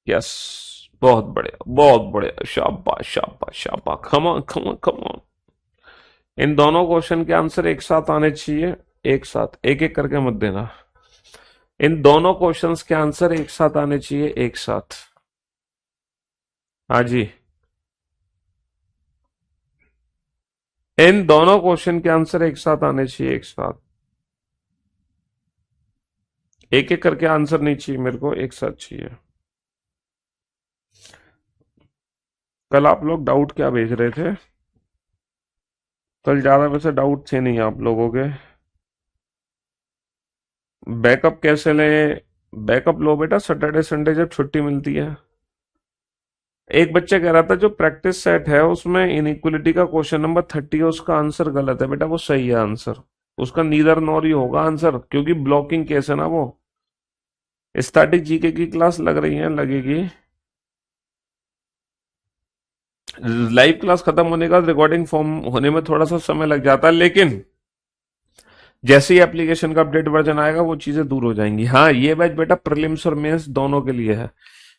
यस, बहुत बढ़िया, बहुत बढ़िया, शाबाश शाबाश शाबाश, come on come on come on. इन दोनों क्वेश्चन के आंसर एक साथ आने चाहिए, एक साथ, एक एक करके मत देना। इन दोनों क्वेश्चंस के आंसर एक साथ आने चाहिए, एक साथ। हाँ जी, इन दोनों क्वेश्चन के आंसर एक साथ आने चाहिए, एक साथ। एक एक करके आंसर नहीं चाहिए मेरे को, एक साथ चाहिए। कल आप लोग डाउट क्या भेज रहे थे? कल ज्यादा वैसे डाउट थे नहीं आप लोगों के। बैकअप कैसे लें? बैकअप लो बेटा, सैटरडे संडे जब छुट्टी मिलती है। एक बच्चा कह रहा था जो प्रैक्टिस सेट है उसमें इनइक्वलिटी का क्वेश्चन नंबर 30 है, उसका आंसर गलत है। बेटा वो सही है आंसर, उसका नीदर नॉर ही होगा आंसर, क्योंकि ब्लॉकिंग केस है ना वो। स्टैटिक जीके की क्लास लग रही है, लगेगी। लाइव क्लास खत्म होने का रिकॉर्डिंग फॉर्म होने में थोड़ा सा समय लग जाता है, लेकिन जैसे ही एप्लीकेशन का अपडेट वर्जन आएगा वो चीजें दूर हो जाएंगी। हाँ ये बैच बेटा प्रीलिम्स और मेंस दोनों के लिए है।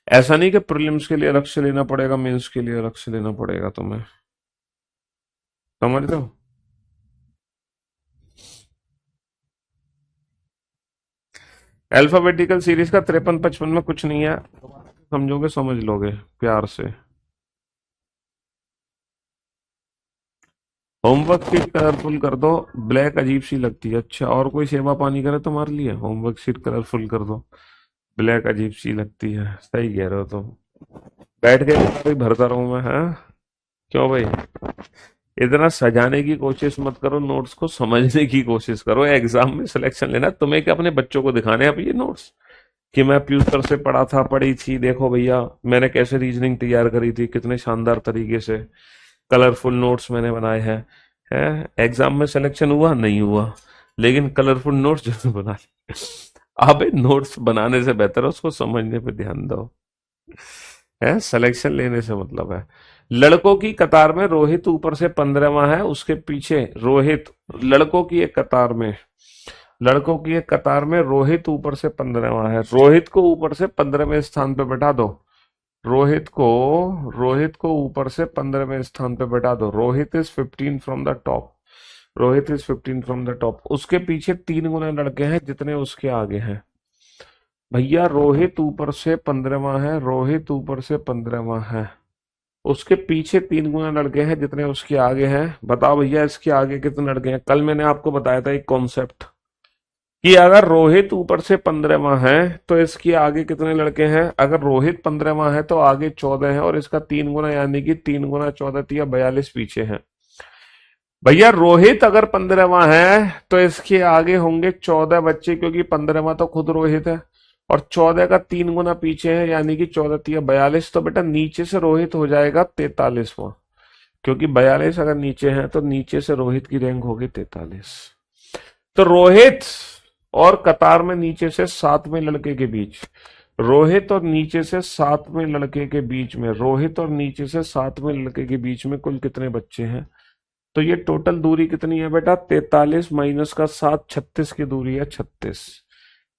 ऐसा नहीं कि प्रीलिम्स के लिए अलग से लेना पड़ेगा, मेंस के लिए अलग से लेना पड़ेगा तुम्हें, समझ रहे हो। अल्फाबेटिकल सीरीज का 53-55 में कुछ नहीं है, समझोगे समझ लोगे प्यार से। होमवर्क शीट कलरफुल कर दो, ब्लैक अजीब सी लगती है। अच्छा, और कोई सेवा पानी करे तुम्हारे लिए? होमवर्क शीट कलरफुल कर दो, ब्लैक अजीब सी लगती है, सही कह रहे हो तुम। बैठ के भी भरता रहूं मैं? हाँ, क्यों भाई? इतना सजाने की कोशिश मत करो, नोट्स को समझने की कोशिश करो। एग्जाम में सिलेक्शन लेना तुम्हें क्या अपने बच्चों को दिखाने हैं अब ये नोट्स कि मैं पीयूष सर से पढ़ा था, पढ़ी थी, देखो भैया मैंने कैसे रीजनिंग तैयार करी थी, कितने शानदार तरीके से कलरफुल नोट्स मैंने बनाए हैं। है एग्जाम में सिलेक्शन हुआ नहीं हुआ, लेकिन कलरफुल नोट्स जरूर बना लिए। अबे नोट्स बनाने से बेहतर है उसको समझने पे ध्यान दो। है सिलेक्शन लेने से मतलब है। लड़कों की कतार में रोहित ऊपर से 15वां है, उसके पीछे रोहित, लड़कों की एक कतार में, लड़कों की एक कतार में रोहित ऊपर से 15वां है। रोहित को ऊपर से 15वें स्थान पे बैठा दो। रोहित को ऊपर से 15वें स्थान पे बैठा दो। Rohit is 15 from the top. Rohit is 15 from the top. उसके पीछे 3 गुना लड़के हैं जितने उसके आगे हैं। भैया रोहित ऊपर से 15वां है, रोहित ऊपर से 15वां है, उसके पीछे 3 गुना लड़के हैं जितने उसके आगे हैं। बताओ भैया इसके आगे कितने लड़के हैं? कल मैंने आपको बताया था एक कॉन्सेप्ट कि अगर रोहित ऊपर से 15वां है तो इसके आगे कितने लड़के हैं? अगर रोहित 15वां है तो आगे 14 है, और इसका 3 गुना यानी कि 3 गुना 14 42 पीछे है। भैया रोहित अगर 15वां है तो इसके आगे होंगे 14 बच्चे, क्योंकि 15वां तो खुद रोहित है, और 14 का 3 गुना पीछे है यानी कि 14 42। तो बेटा नीचे से रोहित हो जाएगा 43वां, क्योंकि 42 अगर नीचे है तो नीचे से रोहित की रैंक होगी 43। तो रोहित और कतार में नीचे से 7वें लड़के के बीच, रोहित और नीचे से 7वें लड़के के बीच में, रोहित और नीचे से 7वें लड़के के बीच में कुल कितने बच्चे हैं? तो ये टोटल दूरी कितनी है बेटा? 43 माइनस का 7, 36 की दूरी है। 36,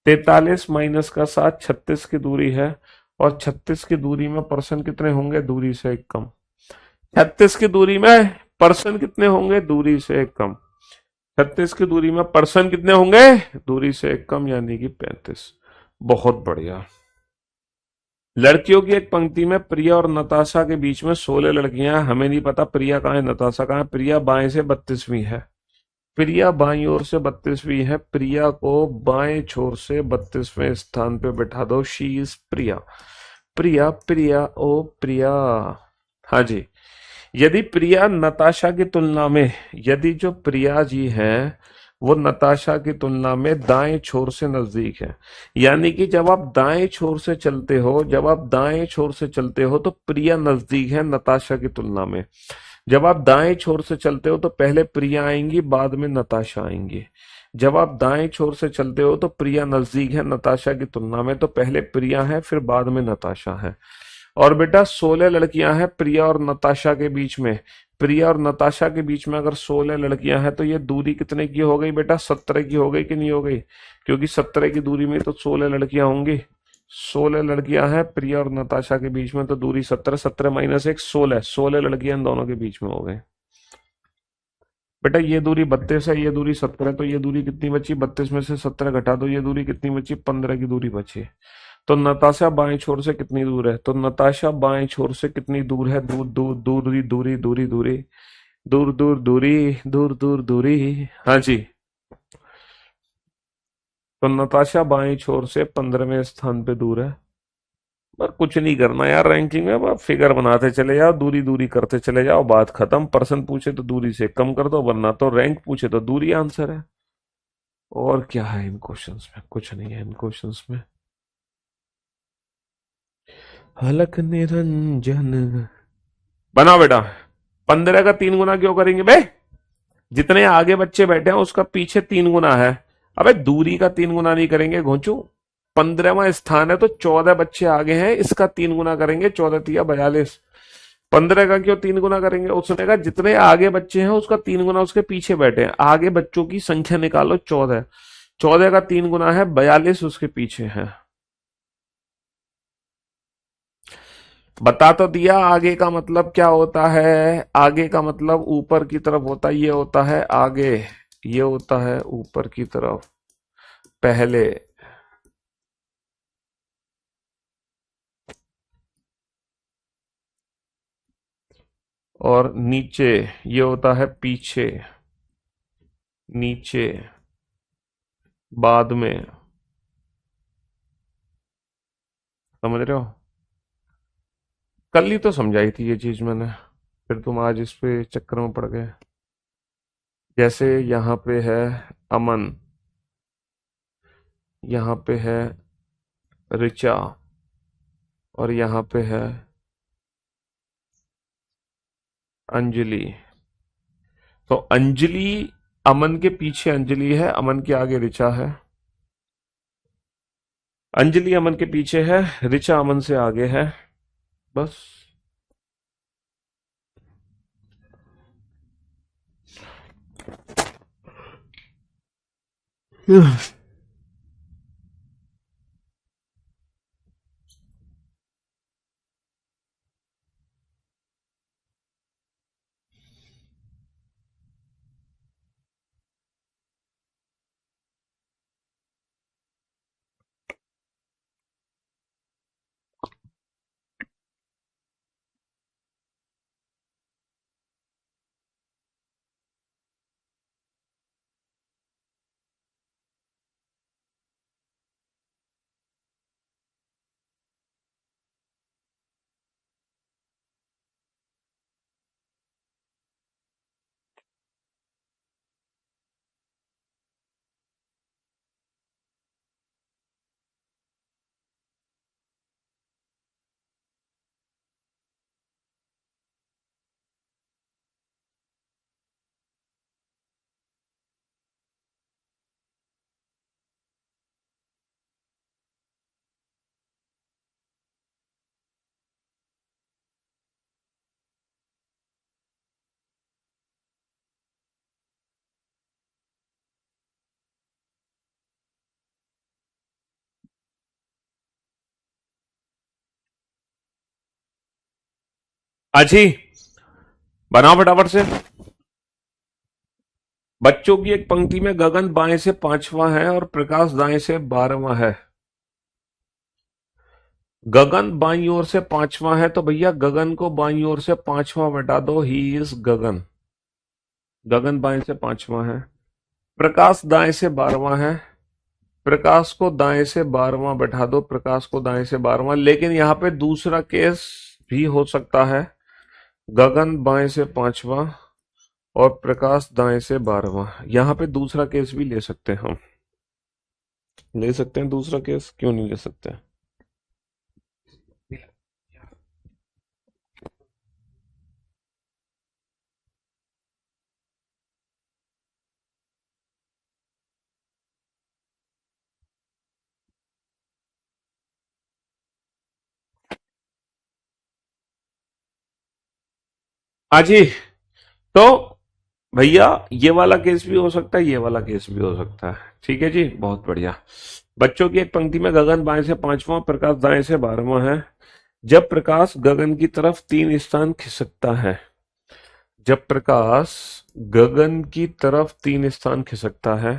43 माइनस का 7, 36 की दूरी है। और 36 की दूरी में पर्सन कितने होंगे? दूरी से एक कम। 36 की दूरी में पर्सन कितने होंगे? दूरी से एक कम। 36 की दूरी में पर्सन कितने होंगे? दूरी से एक कम, यानी कि 35। बहुत बढ़िया। लड़कियों की एक पंक्ति में प्रिया और नताशा के बीच में 16 लड़कियां हैं। हमें नहीं पता प्रिया कहाँ है, नताशा कहाँ है। प्रिया बाएं से 32वीं है। प्रिया बाईं ओर से 32वीं है। प्रिया को बाएं छोर से 32वें स्थान पे बैठा दो। शी इज प्रिया। प्रिया, प्रिया, ओ प्रिया। हाँ जी। यदि प्रिया नताशा की तुलना में, यदि जो प्रिया जी हैं वो नताशा की तुलना में दाएं छोर से नजदीक है, यानी कि जब आप दाएं छोर से चलते हो, जब आप दाएं छोर से चलते हो तो प्रिया नजदीक है नताशा की तुलना में। जब आप दाएं छोर से चलते हो तो पहले प्रिया आएंगी, बाद में नताशा आएंगी। जब आप दाएं छोर से चलते हो तो प्रिया नजदीक है नताशा की तुलना में, तो पहले प्रिया है फिर बाद में नताशा है। और बेटा 16 लड़कियां हैं प्रिया और नताशा के बीच में। प्रिया और नताशा के बीच में अगर 16 लड़कियां हैं तो ये दूरी कितने की हो गई बेटा? 17 की हो गई कि नहीं हो गई? क्योंकि 17 की दूरी में तो 16 लड़कियां होंगी। 16 लड़कियां हैं प्रिया और नताशा के बीच में, तो दूरी 17, 17 माइनस 1, 16, 16 लड़कियां इन दोनों के बीच में हो गए। बेटा ये दूरी 32 है, ये दूरी 17 है, तो ये दूरी कितनी बची? 32 में से 17 घटा दो, ये दूरी कितनी बची? 15 की दूरी बची। तो नताशा बाएं छोर से कितनी दूर है? तो नताशा बाएं छोर से कितनी दूर है? दूर दूर दूरी दूरी दूरी दूरी दूर दूर दूरी दूर दूर दूरी। हाँ जी। तो नताशा बाएं छोर से 15वें स्थान पे दूर है। पर कुछ नहीं करना यार रैंकिंग में, अब फिगर बनाते चले जाओ, दूरी दूरी करते चले जाओ, बात खत्म। पर्सन पूछे तो दूरी से कम कर दो, वरना तो रैंक पूछे तो दूरी आंसर है। और क्या है इन क्वेश्चंस में? कुछ नहीं है इन क्वेश्चंस में। हलक निरंजन। बनाओ बेटा। 15 का 3 गुना क्यों करेंगे बे? जितने आगे बच्चे बैठे हैं उसका पीछे 3 गुना है। अबे दूरी का 3 गुना नहीं करेंगे घोंचू। 15वां स्थान है तो 14 बच्चे आगे हैं, इसका 3 गुना करेंगे। 14 तिया 42। 15 का क्यों 3 गुना करेंगे? उसने कहा जितने आगे बच्चे हैं उसका 3 गुना उसके पीछे बैठे हैं। आगे बच्चों की संख्या निकालो 14। 14 का 3 गुना है 42 उसके पीछे है। बता तो दिया आगे का मतलब क्या होता है। आगे का मतलब ऊपर की तरफ होता है, ये होता है आगे, ये होता है ऊपर की तरफ पहले। और नीचे ये होता है पीछे, नीचे बाद में। समझ रहे हो? कल ही तो समझाई थी ये चीज मैंने, फिर तुम आज इस पे चक्कर में पड़ गए। जैसे यहाँ पे है अमन, यहाँ पे है ऋचा, और यहाँ पे है अंजलि। तो अंजलि, अमन के पीछे अंजलि है, अमन के आगे ऋचा है। अंजलि अमन के पीछे है, ऋचा अमन से आगे है। बस। आजी, बनाओ फटाफट से। बच्चों की एक पंक्ति में गगन बाएं से पांचवा है और प्रकाश दाएं से 12वां है। गगन बाईं ओर से पांचवा है, तो भैया गगन को बाईं ओर से पांचवा बटा दो, ही इज गगन। गगन बाएं से पांचवा है। प्रकाश दाएं से 12वां है, प्रकाश को दाएं से 12वां बैठा दो, प्रकाश को दाएं से 12वां। लेकिन यहाँ पे दूसरा केस भी हो सकता है, गगन बाएं से पांचवा और प्रकाश दाएं से 12वां। यहाँ पे दूसरा केस भी ले सकते हैं हम। ले सकते हैं दूसरा केस, क्यों नहीं ले सकते? हाँ जी। तो भैया ये वाला केस भी हो सकता है, ये वाला केस भी हो सकता है। ठीक है जी, बहुत बढ़िया। बच्चों की एक पंक्ति में गगन बाएं से पांचवां, प्रकाश दाएं से 12वां है। जब प्रकाश गगन की तरफ 3 स्थान खिसकता है, जब प्रकाश गगन की तरफ 3 स्थान खिसकता है,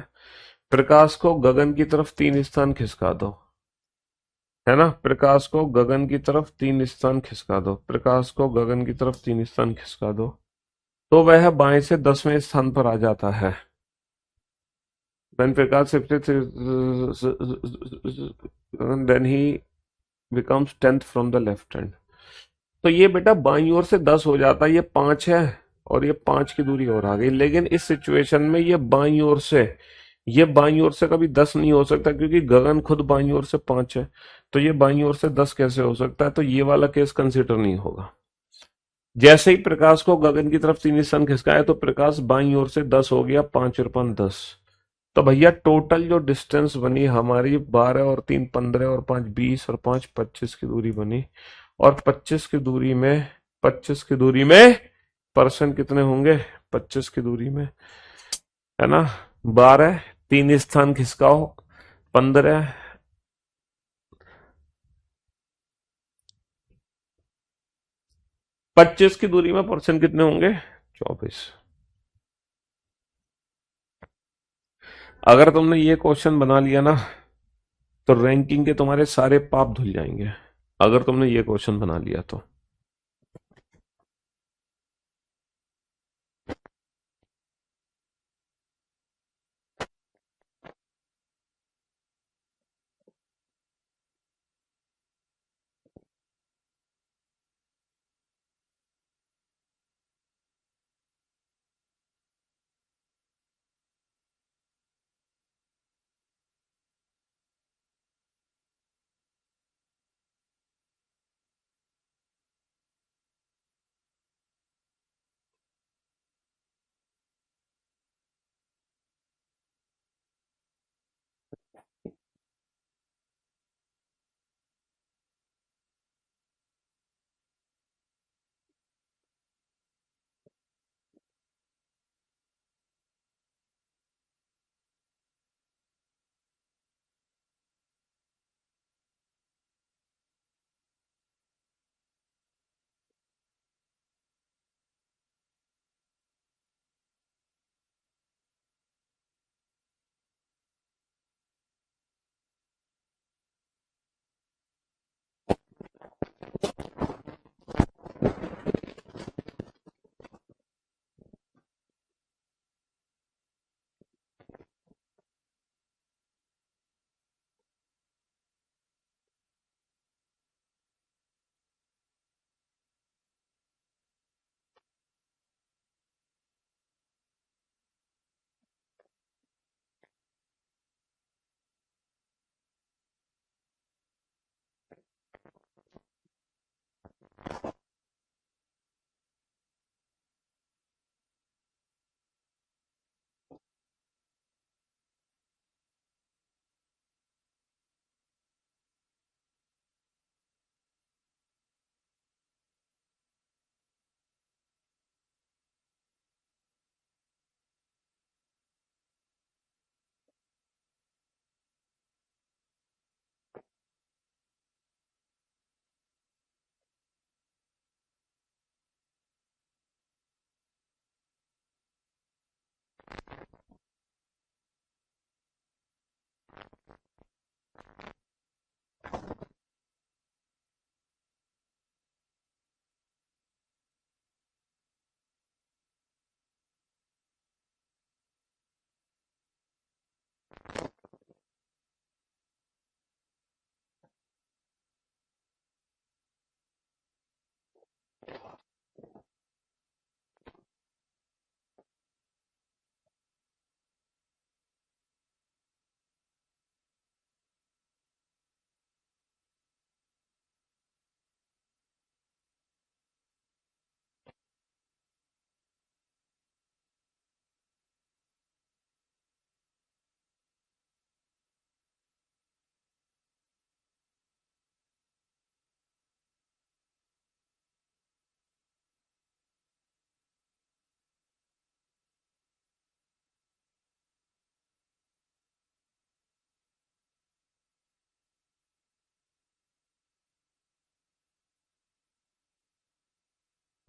प्रकाश को गगन की तरफ 3 स्थान खिसका दो, है ना? प्रकाश को गगन की तरफ 3 स्थान खिसका दो, प्रकाश को गगन की तरफ 3 स्थान खिसका दो, तो वह बाएं से 10वें स्थान पर आ जाता है। When Prakash shifted, then he becomes 10th from the left hand. तो ये बेटा बाईं ओर से 10 हो जाता है, ये 5 है और ये 5 की दूरी और आ गई। लेकिन इस सिचुएशन में ये बाईं ओर से कभी 10 नहीं हो सकता, क्योंकि गगन खुद बाईं ओर से 5 है। तो ये बाईं ओर से 10 कैसे हो सकता है? तो ये वाला केस कंसिडर नहीं होगा। जैसे ही प्रकाश को गगन की तरफ 3 स्थान खिसकाया, तो प्रकाश बाईं ओर से 10 हो गया, 5 और 5 10। तो भैया टोटल जो डिस्टेंस बनी हमारी, 12 और 3 15 और 5 20 और 5 25 की दूरी बनी। और 25 की दूरी में पर्सन कितने होंगे? 25 की दूरी में, है ना? 12, 3 स्थान खिसकाओ, 15, 25 की दूरी में पर्सन कितने होंगे? 24। अगर तुमने ये क्वेश्चन बना लिया ना, तो रैंकिंग के तुम्हारे सारे पाप धुल जाएंगे। अगर तुमने ये क्वेश्चन बना लिया तो।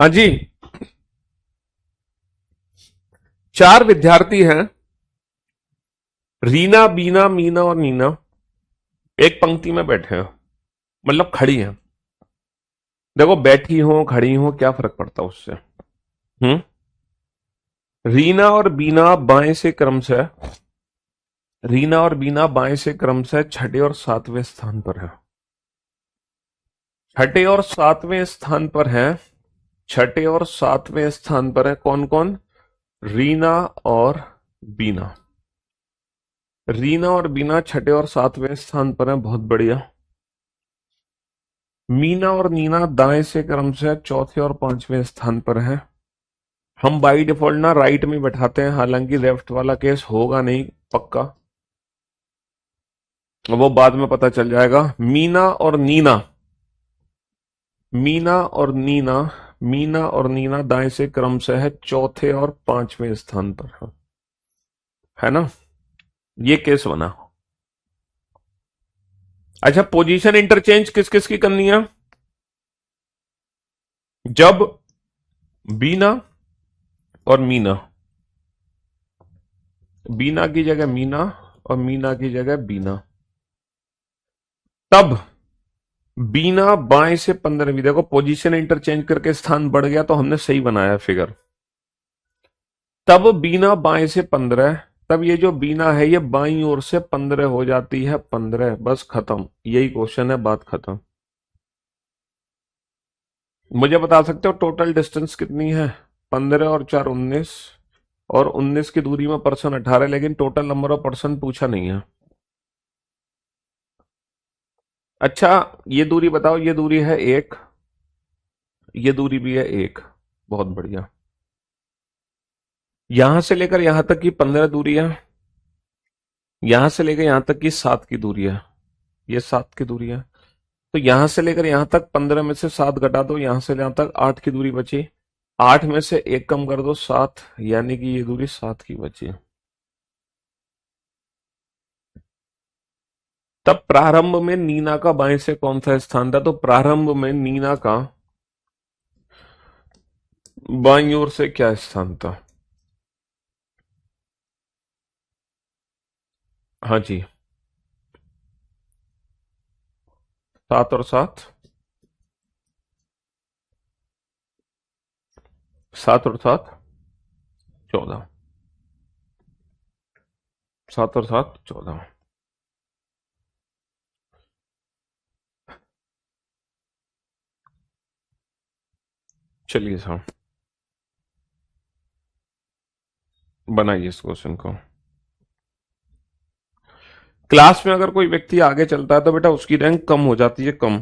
हाँ जी, 4 विद्यार्थी हैं, रीना, बीना, मीना और नीना, एक पंक्ति में बैठे हैं, मतलब खड़ी हैं। देखो, बैठी हो खड़ी हो क्या फर्क पड़ता है उससे। हम्म। रीना और बीना बाएं से क्रमशः रीना और बीना बाएं से क्रमशः छठे और सातवें स्थान पर है। छठे और सातवें स्थान पर है। छठे और सातवें स्थान पर है कौन कौन? रीना और बीना। रीना और बीना छठे और सातवें स्थान पर है, बहुत बढ़िया। मीना और नीना दाएं से क्रमशः चौथे और पांचवें स्थान पर है। हम बाई डिफॉल्ट ना राइट में बैठाते हैं, हालांकि लेफ्ट वाला केस होगा नहीं पक्का, वो बाद में पता चल जाएगा। मीना और नीना, मीना और नीना, मीना और नीना दाएं से क्रमशः है चौथे और पांचवें स्थान पर है ना। ये केस बना। अच्छा, पोजीशन इंटरचेंज किस किस की करनी है? जब बीना और मीना, बीना की जगह मीना और मीना की जगह बीना, तब बीना बाएं से 15वीं, देखो पोजीशन इंटरचेंज करके स्थान बढ़ गया तो हमने सही बनाया फिगर। तब बीना बाएं से 15, तब ये जो बीना है ये बाईं ओर से 15 हो जाती है 15, बस खत्म, यही क्वेश्चन है, बात खत्म। मुझे बता सकते हो टोटल डिस्टेंस कितनी है? 15 और 4 19, और 19 की दूरी में पर्सन 18, लेकिन टोटल नंबर ऑफ पर्सन पूछा नहीं है। अच्छा, ये दूरी बताओ, ये दूरी है 1, ये दूरी भी है 1, बहुत बढ़िया। यहां से लेकर यहां तक की 15 दूरी है, यहां से लेकर यहां तक की 7 की दूरी है, ये 7 की दूरी है। तो यहां से लेकर यहां तक 15 में से 7 घटा दो, यहां से यहां तक 8 की दूरी बची, 8 में से 1 कम कर दो 7, यानी कि ये दूरी 7 की बची। तब प्रारंभ में नीना का बाएं से कौन सा स्थान था? तो प्रारंभ में नीना का बाईं ओर से क्या स्थान था? हाँ जी, 7 और 7, 7 और 7 14, 7 और 7 14। चलिए साहब, बनाइए इस क्वेश्चन को। क्लास में अगर कोई व्यक्ति आगे चलता है तो बेटा उसकी रैंक कम हो जाती है, कम।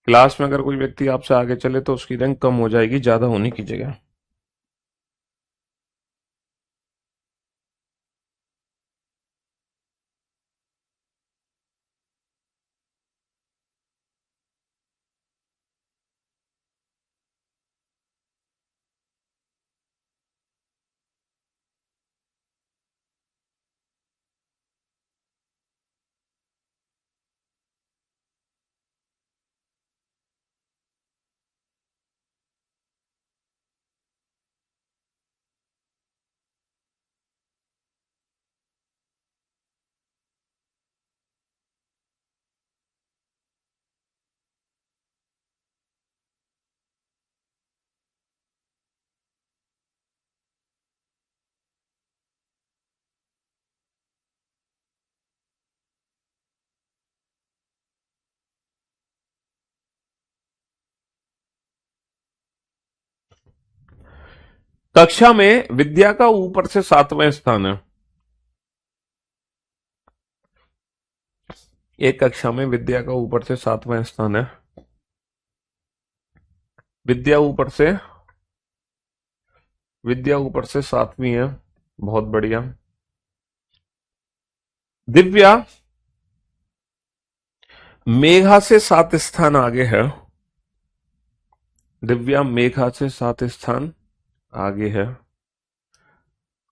क्लास में अगर कोई व्यक्ति आपसे आगे चले तो उसकी रैंक कम हो जाएगी ज्यादा होने की जगह। कक्षा में विद्या का ऊपर से 7वां स्थान है। एक कक्षा में विद्या का ऊपर से 7वां स्थान है। विद्या ऊपर से, विद्या ऊपर से 7वीं है, बहुत बढ़िया। दिव्या मेघा से 7 स्थान आगे है। दिव्या मेघा से 7 स्थान आगे है,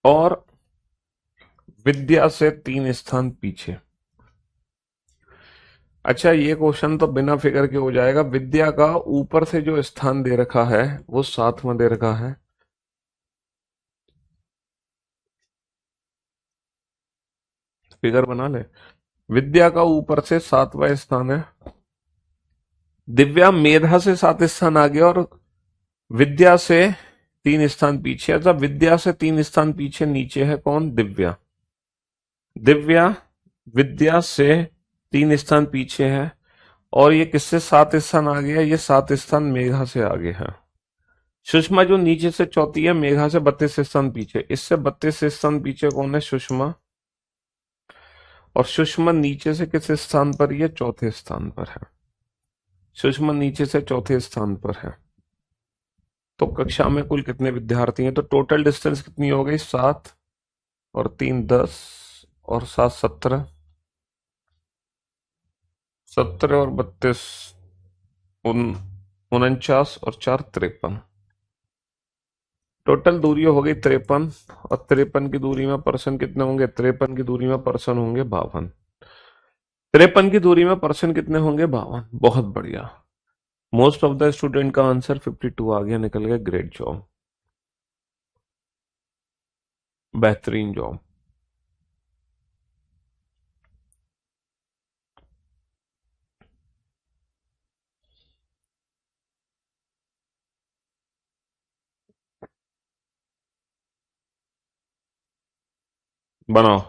और विद्या से 3 स्थान पीछे। अच्छा, ये क्वेश्चन तो बिना फिगर के हो जाएगा। विद्या का ऊपर से जो स्थान दे रखा है वो 7वां दे रखा है। फिगर बना ले। विद्या का ऊपर से 7वां स्थान है। दिव्या मेधा से 7 स्थान आगे और विद्या से 3 स्थान पीछे। अच्छा, विद्या से 3 स्थान पीछे नीचे है कौन? दिव्या। दिव्या विद्या से 3 स्थान पीछे है। और ये किससे 7 स्थान आगे है? ये 7 स्थान मेघा से आगे है। सुषमा जो नीचे से चौथी है, मेघा से 32 स्थान पीछे। इससे 32 स्थान पीछे कौन है? सुषमा। और सुषमा नीचे से किस स्थान पर? ये चौथे स्थान पर है। सुषमा नीचे से चौथे स्थान पर है। तो कक्षा में कुल कितने विद्यार्थी हैं? तो टोटल डिस्टेंस कितनी हो गई? 7 और 3 10 और 7 17। 17 और 32 49 और 4 53। टोटल दूरी हो गई 53। और 53 की दूरी में पर्सन कितने होंगे? 53 की दूरी में पर्सन होंगे 52। 53 की दूरी में पर्सन कितने होंगे? 52। बहुत बढ़िया। मोस्ट ऑफ द स्टूडेंट का आंसर 52 आ गया, निकल गया। ग्रेट जॉब, बेहतरीन जॉब। बनाओ।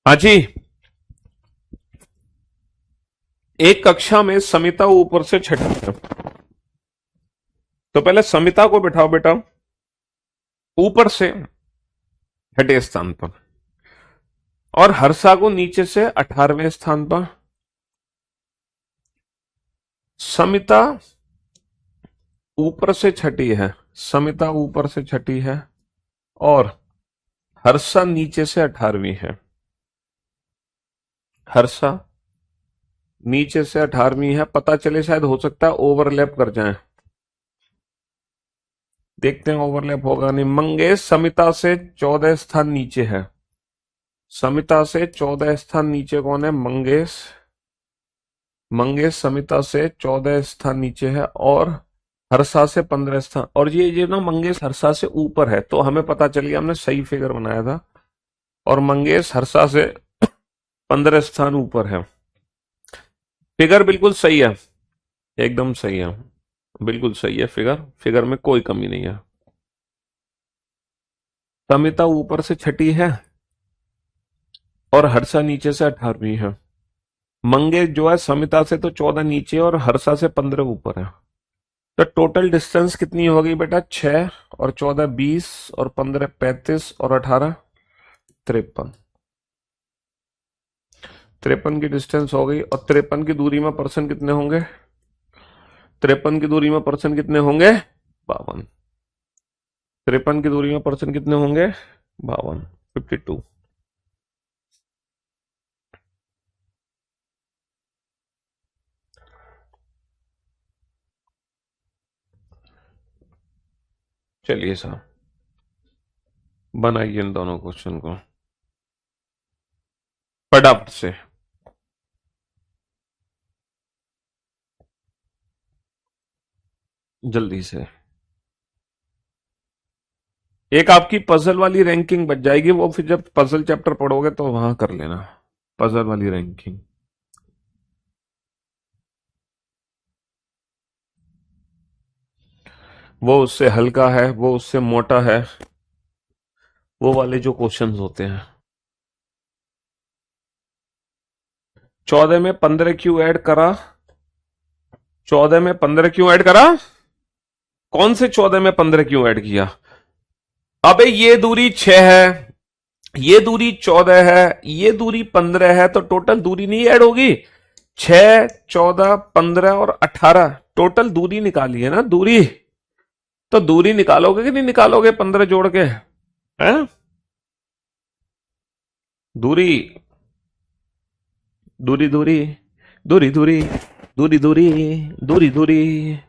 हाँ जी। एक कक्षा में समिता ऊपर से छठी है। तो पहले समिता को बिठाओ बेटा ऊपर से छठे स्थान पर, और हर्षा को नीचे से 18वें स्थान पर। समिता ऊपर से छठी है। समिता ऊपर से छठी है और हर्षा नीचे से 18वीं है। हर्षा नीचे से 18वीं है। पता चले शायद हो सकता है ओवरलैप कर जाए। देखते हैं ओवरलैप होगा नहीं। मंगेश समिता से 14 स्थान नीचे है। समिता से 14 स्थान नीचे कौन है? मंगेश। मंगेश समिता से 14 स्थान नीचे है और हर्षा से 15 स्थान। और ये ना मंगेश हर्षा से ऊपर है, तो हमें पता चल गया, हमने सही फिगर बनाया था। और मंगेश हर्षा से 15 स्थान ऊपर है। फिगर बिल्कुल सही है, एकदम सही है, बिल्कुल सही है। फिगर फिगर में कोई कमी नहीं है। समिता ऊपर से छठी है और हर्षा नीचे से 18वीं है। मंगेश जो है समिता से तो 14 नीचे और हर्षा से 15 ऊपर है। तो टोटल डिस्टेंस कितनी होगी बेटा? 6 और 14 20 और 15 35 और 18 53। 53 की डिस्टेंस हो गई। और 53 की दूरी में पर्सन कितने होंगे? 53 की दूरी में पर्सन कितने होंगे? 52। 53 की दूरी में पर्सन कितने होंगे? 52। 52। चलिए साहब, बनाइए इन दोनों क्वेश्चन को फटाफट से। जल्दी से। एक आपकी पजल वाली रैंकिंग बच जाएगी, वो फिर जब पजल चैप्टर पढ़ोगे तो वहां कर लेना, पजल वाली रैंकिंग। वो उससे हल्का है, वो उससे मोटा है, वो वाले जो क्वेश्चंस होते हैं। 14 में 15 क्यों ऐड करा? 14 में 15 क्यों ऐड करा? कौन से 14 में 15 क्यों ऐड किया? अबे ये दूरी 6 है, ये दूरी 14 है, ये दूरी 15 है, तो टोटल दूरी नहीं ऐड होगी? 6, 14, 15 और 18 टोटल दूरी निकाली है ना, दूरी। तो दूरी निकालोगे कि नहीं निकालोगे 15 जोड़ के? हैं? दूरी, दूरी, दूरी, दूरी, दूरी, दूरी, दूरी, दूरी, दूरी।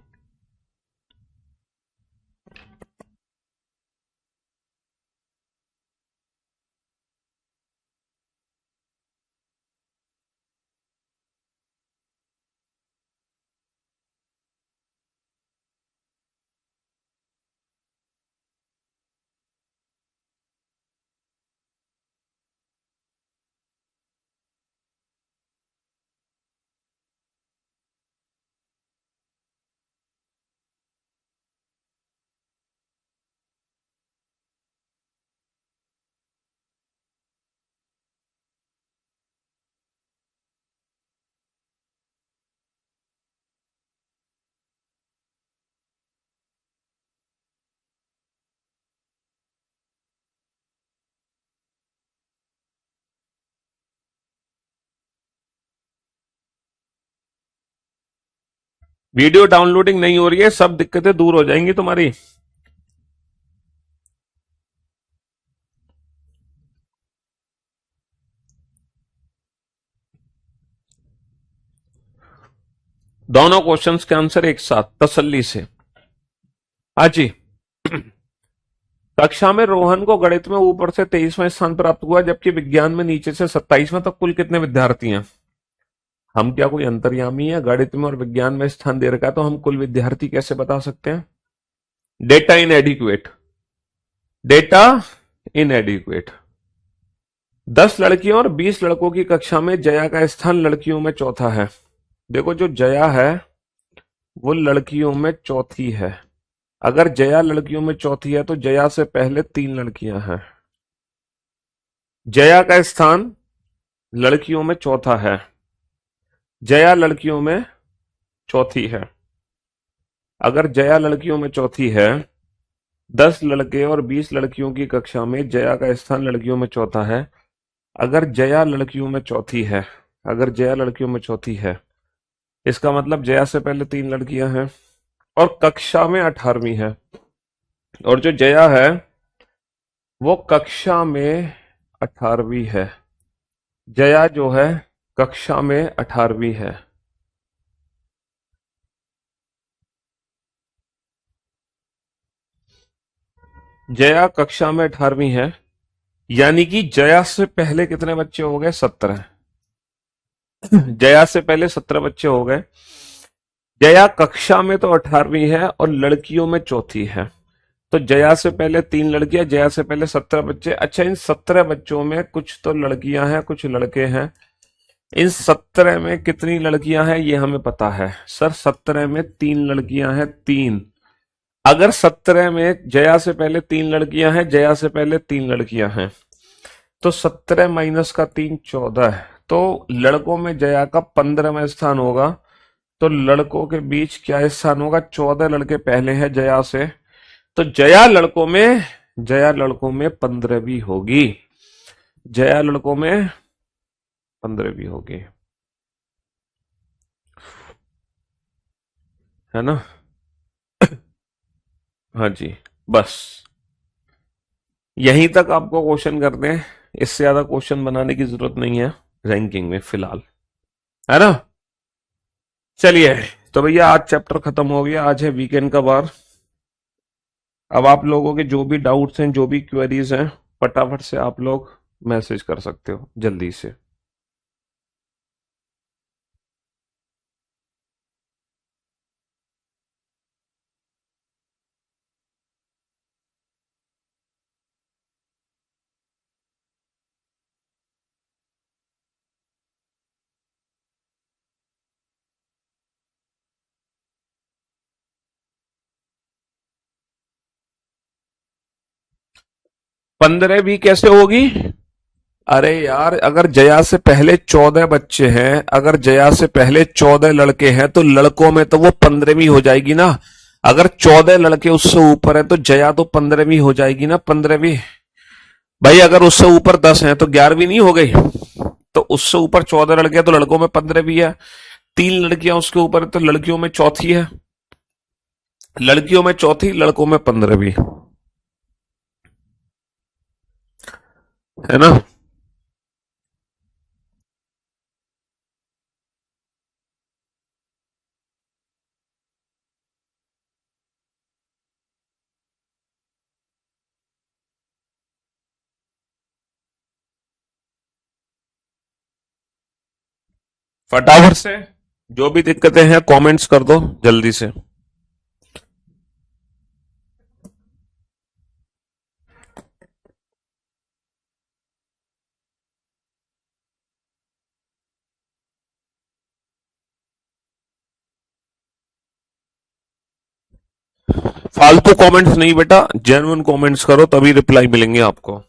वीडियो डाउनलोडिंग नहीं हो रही है, सब दिक्कतें दूर हो जाएंगी तुम्हारी। दोनों क्वेश्चंस के आंसर एक साथ तसल्ली से। हाँ जी। कक्षा में रोहन को गणित में ऊपर से 23वां स्थान प्राप्त हुआ, जबकि विज्ञान में नीचे से 27वां, तक कुल कितने विद्यार्थी हैं? हम क्या कोई अंतर्यामी है? गणित में और विज्ञान में स्थान दे रखा है तो हम कुल विद्यार्थी कैसे बता सकते हैं? Data इनएडिक्वेट, data इनएडिक्वेट। 10 लड़कियों और 20 लड़कों की कक्षा में जया का स्थान लड़कियों में चौथा है। देखो, जो जया है वो लड़कियों में चौथी है। अगर जया लड़कियों में चौथी है तो जया से पहले 3 लड़कियां हैं। जया का स्थान लड़कियों में चौथा है, जया लड़कियों में चौथी है। अगर जया लड़कियों में चौथी है, 10 लड़के और 20 लड़कियों की कक्षा में जया का स्थान लड़कियों में चौथा है। अगर जया लड़कियों में चौथी है, अगर जया लड़कियों में चौथी है, इसका मतलब जया से पहले 3 लड़कियां हैं और कक्षा में 18वीं है। और जो जया है वो कक्षा में 18वीं है। जया जो है कक्षा में 18वीं है। जया कक्षा में 18वीं है, यानी कि जया से पहले कितने बच्चे हो गए? 17। जया से पहले 17 बच्चे हो गए। जया कक्षा में तो 18वीं है और लड़कियों में चौथी है। तो जया से पहले 3 लड़कियां, जया से पहले 17 बच्चे। अच्छा, इन 17 बच्चों में कुछ तो लड़कियां हैं, कुछ लड़के हैं। इन 17 में कितनी लड़कियां हैं ये हमें पता है। सर 17 में 3 लड़कियां हैं, 3। अगर 17 में जया से पहले 3 लड़कियां हैं, जया से पहले 3 लड़कियां हैं, तो 17 माइनस का 3 14 है। तो लड़कों में जया का 15वां स्थान होगा। तो लड़कों के बीच क्या स्थान होगा? 14 लड़के पहले हैं जया से। तो जया लड़कों में 15वीं होगी। जया लड़कों में 15वीं होगी, है ना? हाँ जी। बस यहीं तक आपको क्वेश्चन करते हैं, इससे ज्यादा क्वेश्चन बनाने की जरूरत नहीं है रैंकिंग में फिलहाल, है ना? चलिए, तो भैया आज चैप्टर खत्म हो गया। आज है वीकेंड का बार। अब आप लोगों के जो भी डाउट्स हैं, जो भी क्वेरीज हैं, फटाफट से आप लोग मैसेज कर सकते हो जल्दी से। 15वीं कैसे होगी? अरे यार, अगर जया से पहले 14 बच्चे हैं, अगर जया से पहले 14 लड़के हैं, तो लड़कों में तो वो 15वीं हो जाएगी ना। अगर 14 लड़के उससे ऊपर है तो जया तो 15वीं हो जाएगी ना, 15वीं। भाई अगर उससे ऊपर 10 हैं तो 11वीं नहीं हो गई? तो उससे ऊपर 14 लड़के हैं तो लड़कों में 15वीं है। 3 लड़कियां उसके ऊपर है तो लड़कियों में चौथी है। लड़कियों में चौथी, लड़कों में 15वीं, है ना। फटाफट से जो भी दिक्कतें हैं कमेंट्स कर दो जल्दी से। फालतू कमेंट्स नहीं बेटा, जेन्युइन कमेंट्स करो तभी रिप्लाई मिलेंगे आपको।